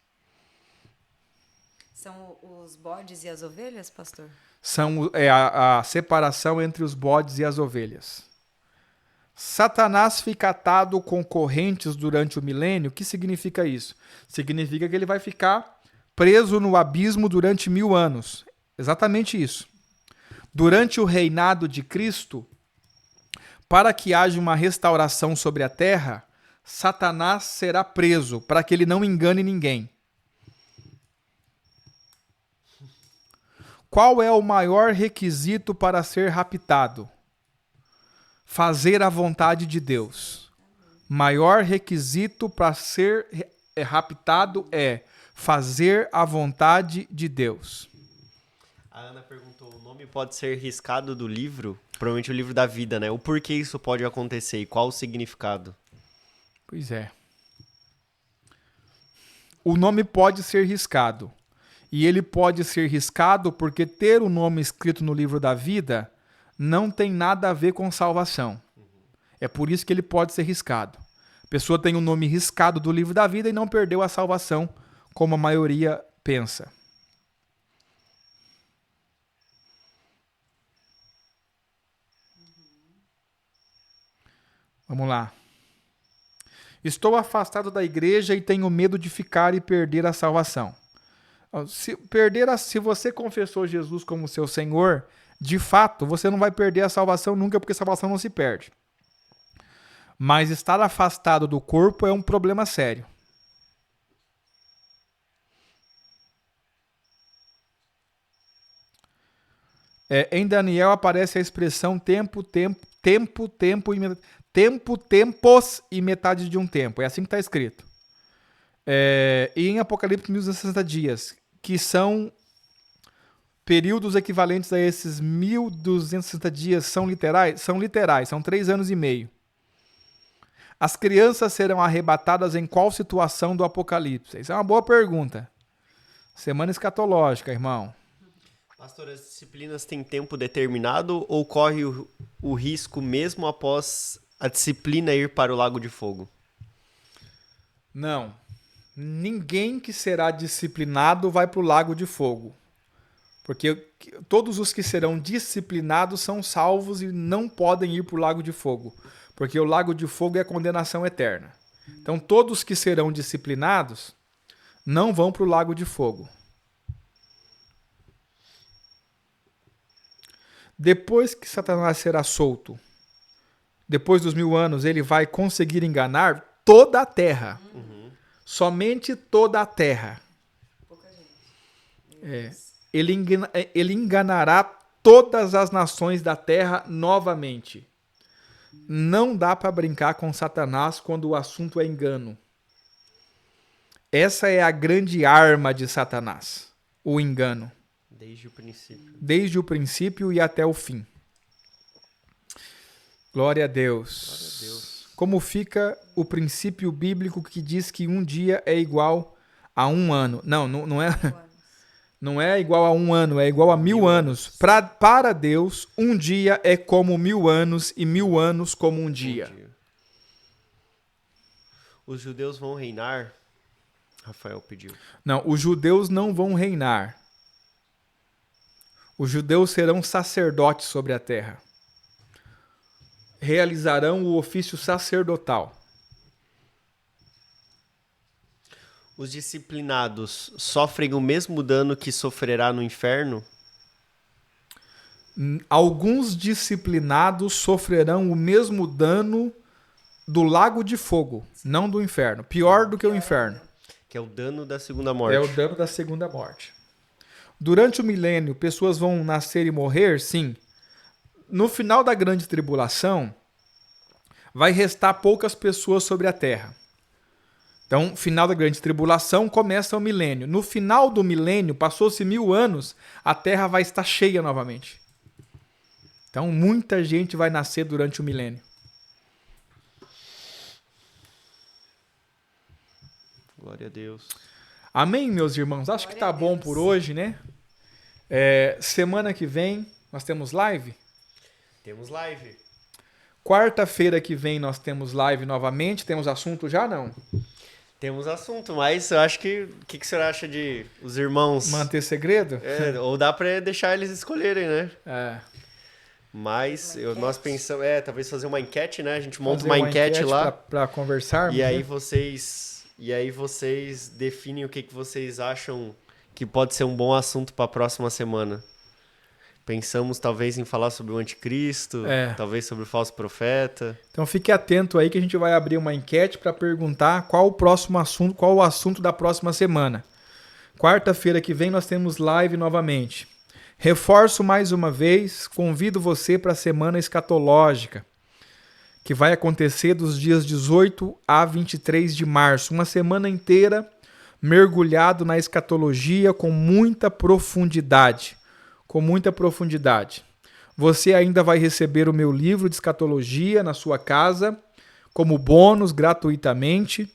São os bodes e as ovelhas, pastor? São a separação entre os bodes e as ovelhas. Satanás fica atado com correntes durante o milênio. O que significa isso? Significa que ele vai ficar preso no abismo durante 1000 anos. Exatamente isso. Durante o reinado de Cristo, para que haja uma restauração sobre a terra, Satanás será preso para que ele não engane ninguém. Qual é o maior requisito para ser raptado? Fazer a vontade de Deus. Maior requisito para ser raptado é fazer a vontade de Deus. A Ana perguntou, o nome pode ser riscado do livro? Provavelmente o livro da vida, né? O porquê isso pode acontecer e qual o significado? Pois é. O nome pode ser riscado. E ele pode ser riscado porque ter o nome escrito no livro da vida não tem nada a ver com salvação. É por isso que ele pode ser riscado. A pessoa tem o nome riscado do livro da vida e não perdeu a salvação, como a maioria pensa. Vamos lá. Estou afastado da igreja e tenho medo de ficar e perder a salvação. Se você confessou Jesus como seu Senhor, de fato, você não vai perder a salvação nunca, porque a salvação não se perde. Mas estar afastado do corpo é um problema sério. Em Daniel aparece a expressão tempo, tempos e metade de um tempo. É assim que está escrito. E em Apocalipse 1260 dias, que são períodos equivalentes a esses 1260 dias, são literais? São literais, são 3 anos e meio. As crianças serão arrebatadas em qual situação do Apocalipse? Isso é uma boa pergunta. Semana escatológica, irmão. Pastor, as disciplinas têm tempo determinado ou corre o risco mesmo após a disciplina ir para o lago de fogo? Não. Ninguém que será disciplinado vai para o lago de fogo. Porque todos os que serão disciplinados são salvos e não podem ir para o lago de fogo. Porque o lago de fogo é a condenação eterna. Então, todos que serão disciplinados não vão para o lago de fogo. Depois que Satanás será solto, depois dos 1000 anos, ele vai conseguir enganar toda a terra. Somente toda a terra. Pouca gente. Ele enganará todas as nações da terra novamente. Não dá para brincar com Satanás quando o assunto é engano. Essa é a grande arma de Satanás, o engano. Desde o princípio. Desde o princípio e até o fim. Glória a Deus. Glória a Deus. Como fica o princípio bíblico que diz que um dia é igual a um ano? Não é. Não é igual a um ano, é igual a 1000 anos. Para Deus, um dia é como 1000 anos e 1000 anos como um dia. Os judeus vão reinar? Rafael pediu. Não, os judeus não vão reinar. Os judeus serão sacerdotes sobre a terra. Realizarão o ofício sacerdotal. Os disciplinados sofrem o mesmo dano que sofrerá no inferno? Alguns disciplinados sofrerão o mesmo dano do lago de fogo, não do inferno. Pior do que o inferno. Que é o dano da segunda morte. É o dano da segunda morte. Durante o milênio, pessoas vão nascer e morrer? Sim. No final da grande tribulação, vai restar poucas pessoas sobre a terra. Então, final da grande tribulação, começa o milênio. No final do milênio, passou-se 1000 anos, a terra vai estar cheia novamente. Então, muita gente vai nascer durante o milênio. Glória a Deus. Amém, meus irmãos? Acho que tá bom por hoje, né? Semana que vem, nós temos live? Temos live. Quarta-feira que vem nós temos live novamente. Temos assunto já, não? Temos assunto, mas eu acho que... O que o senhor acha de os irmãos... Manter segredo? Ou dá pra deixar eles escolherem, né? Mas nós pensamos... talvez fazer uma enquete, né? A gente monta uma enquete lá. Pra conversar. E aí vocês definem o que vocês acham que pode ser um bom assunto para a próxima semana. Pensamos talvez em falar sobre o anticristo, talvez sobre o falso profeta. Então fique atento aí que a gente vai abrir uma enquete para perguntar qual o assunto da próxima semana. Quarta-feira que vem nós temos live novamente. Reforço mais uma vez, convido você para a semana escatológica, que vai acontecer dos dias 18 a 23 de março. Uma semana inteira mergulhado na escatologia com muita profundidade. Você ainda vai receber o meu livro de escatologia na sua casa, como bônus, gratuitamente.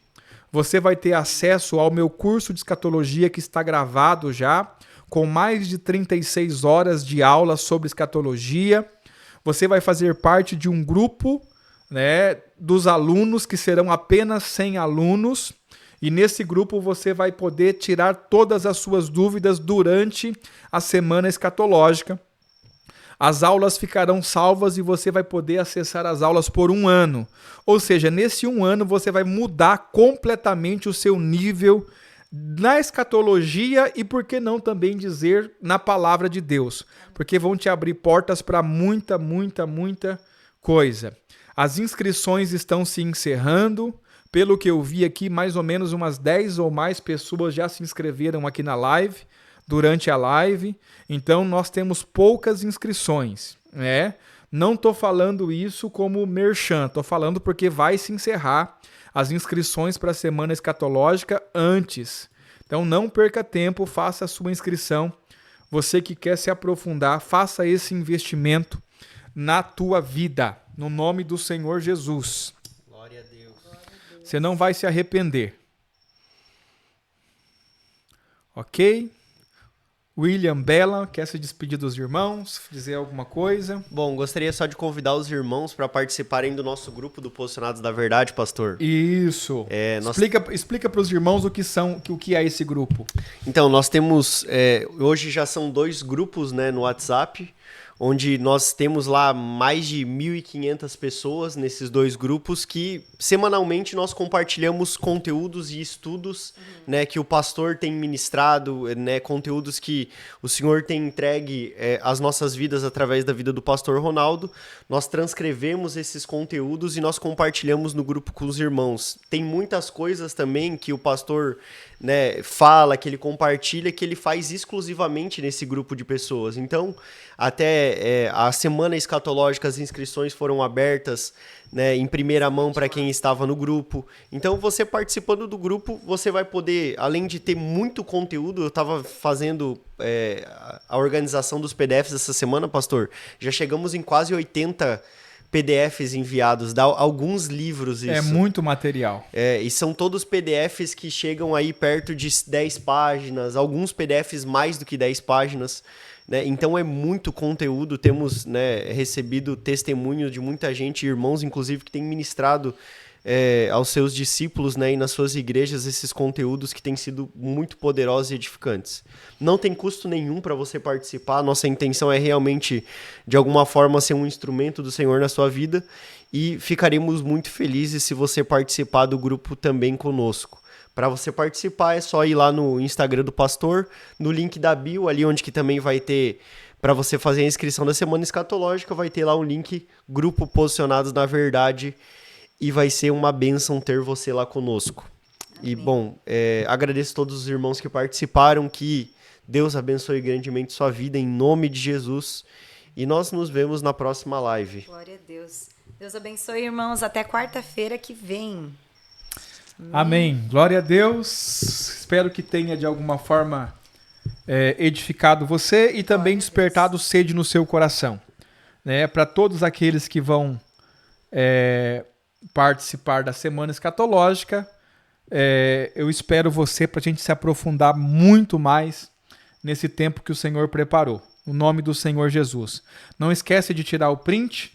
você vai ter acesso ao meu curso de escatologia que está gravado já, com mais de 36 horas de aula sobre escatologia. Você vai fazer parte de um grupo, né, dos alunos, que serão apenas 100 alunos, e nesse grupo você vai poder tirar todas as suas dúvidas durante a semana escatológica. As aulas ficarão salvas e você vai poder acessar as aulas por 1 ano. Ou seja, nesse 1 ano você vai mudar completamente o seu nível na escatologia e, por que não também dizer, na palavra de Deus. Porque vão te abrir portas para muita, muita, muita coisa. As inscrições estão se encerrando. Pelo que eu vi aqui, mais ou menos umas 10 ou mais pessoas já se inscreveram aqui na live, durante a live. Então, nós temos poucas inscrições, né? Não estou falando isso como merchan, estou falando porque vai se encerrar as inscrições para a Semana Escatológica antes. Então, não perca tempo, faça a sua inscrição. Você que quer se aprofundar, faça esse investimento na tua vida, no nome do Senhor Jesus. Glória a Deus. Você não vai se arrepender. Ok? William Bella, quer se despedir dos irmãos? Dizer alguma coisa? Bom, gostaria só de convidar os irmãos para participarem do nosso grupo do Posicionados da Verdade, pastor. Isso. Explica para os irmãos o que é esse grupo. Então, nós temos, hoje já são 2 grupos, né, no WhatsApp, onde nós temos lá mais de 1.500 pessoas nesses 2 grupos que semanalmente nós compartilhamos conteúdos e estudos, né, que o pastor tem ministrado, né, conteúdos que o Senhor tem entregue às nossas vidas através da vida do pastor Ronaldo. Nós transcrevemos esses conteúdos e nós compartilhamos no grupo com os irmãos. Tem muitas coisas também que o pastor, né, fala, que ele compartilha, que ele faz exclusivamente nesse grupo de pessoas. Então, até a semana escatológica, as inscrições foram abertas, né, em primeira mão para quem estava no grupo. Então, você participando do grupo, você vai poder, além de ter muito conteúdo, eu estava fazendo a organização dos PDFs essa semana, pastor, já chegamos em quase 80 PDFs enviados, dá alguns livros. Isso. É muito material. E são todos PDFs que chegam aí perto de 10 páginas, alguns PDFs mais do que 10 páginas. Né? Então é muito conteúdo, temos, né, recebido testemunhos de muita gente, irmãos inclusive, que têm ministrado aos seus discípulos, né, e nas suas igrejas esses conteúdos que têm sido muito poderosos e edificantes. Não tem custo nenhum para você participar, nossa intenção é realmente, de alguma forma, ser um instrumento do Senhor na sua vida, e ficaremos muito felizes se você participar do grupo também conosco. Para você participar é só ir lá no Instagram do pastor, no link da bio, ali onde que também vai ter, para você fazer a inscrição da Semana Escatológica, vai ter lá um link, Grupo Posicionados na Verdade, e vai ser uma bênção ter você lá conosco. Amém. E, bom, agradeço a todos os irmãos que participaram, que Deus abençoe grandemente sua vida, em nome de Jesus, e nós nos vemos na próxima live. Glória a Deus. Deus abençoe, irmãos, até quarta-feira que vem. Amém. Glória a Deus. Espero que tenha de alguma forma edificado você e também despertado sede no seu coração, né? Para todos aqueles que vão participar da Semana Escatológica, eu espero você para a gente se aprofundar muito mais nesse tempo que o Senhor preparou. No nome do Senhor Jesus. Não esquece de tirar o print,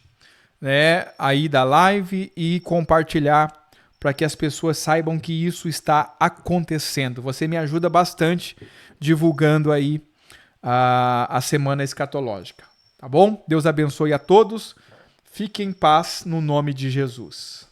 né, aí da live e compartilhar para que as pessoas saibam que isso está acontecendo. Você me ajuda bastante divulgando aí a Semana Escatológica. Tá bom? Deus abençoe a todos. Fiquem em paz no nome de Jesus.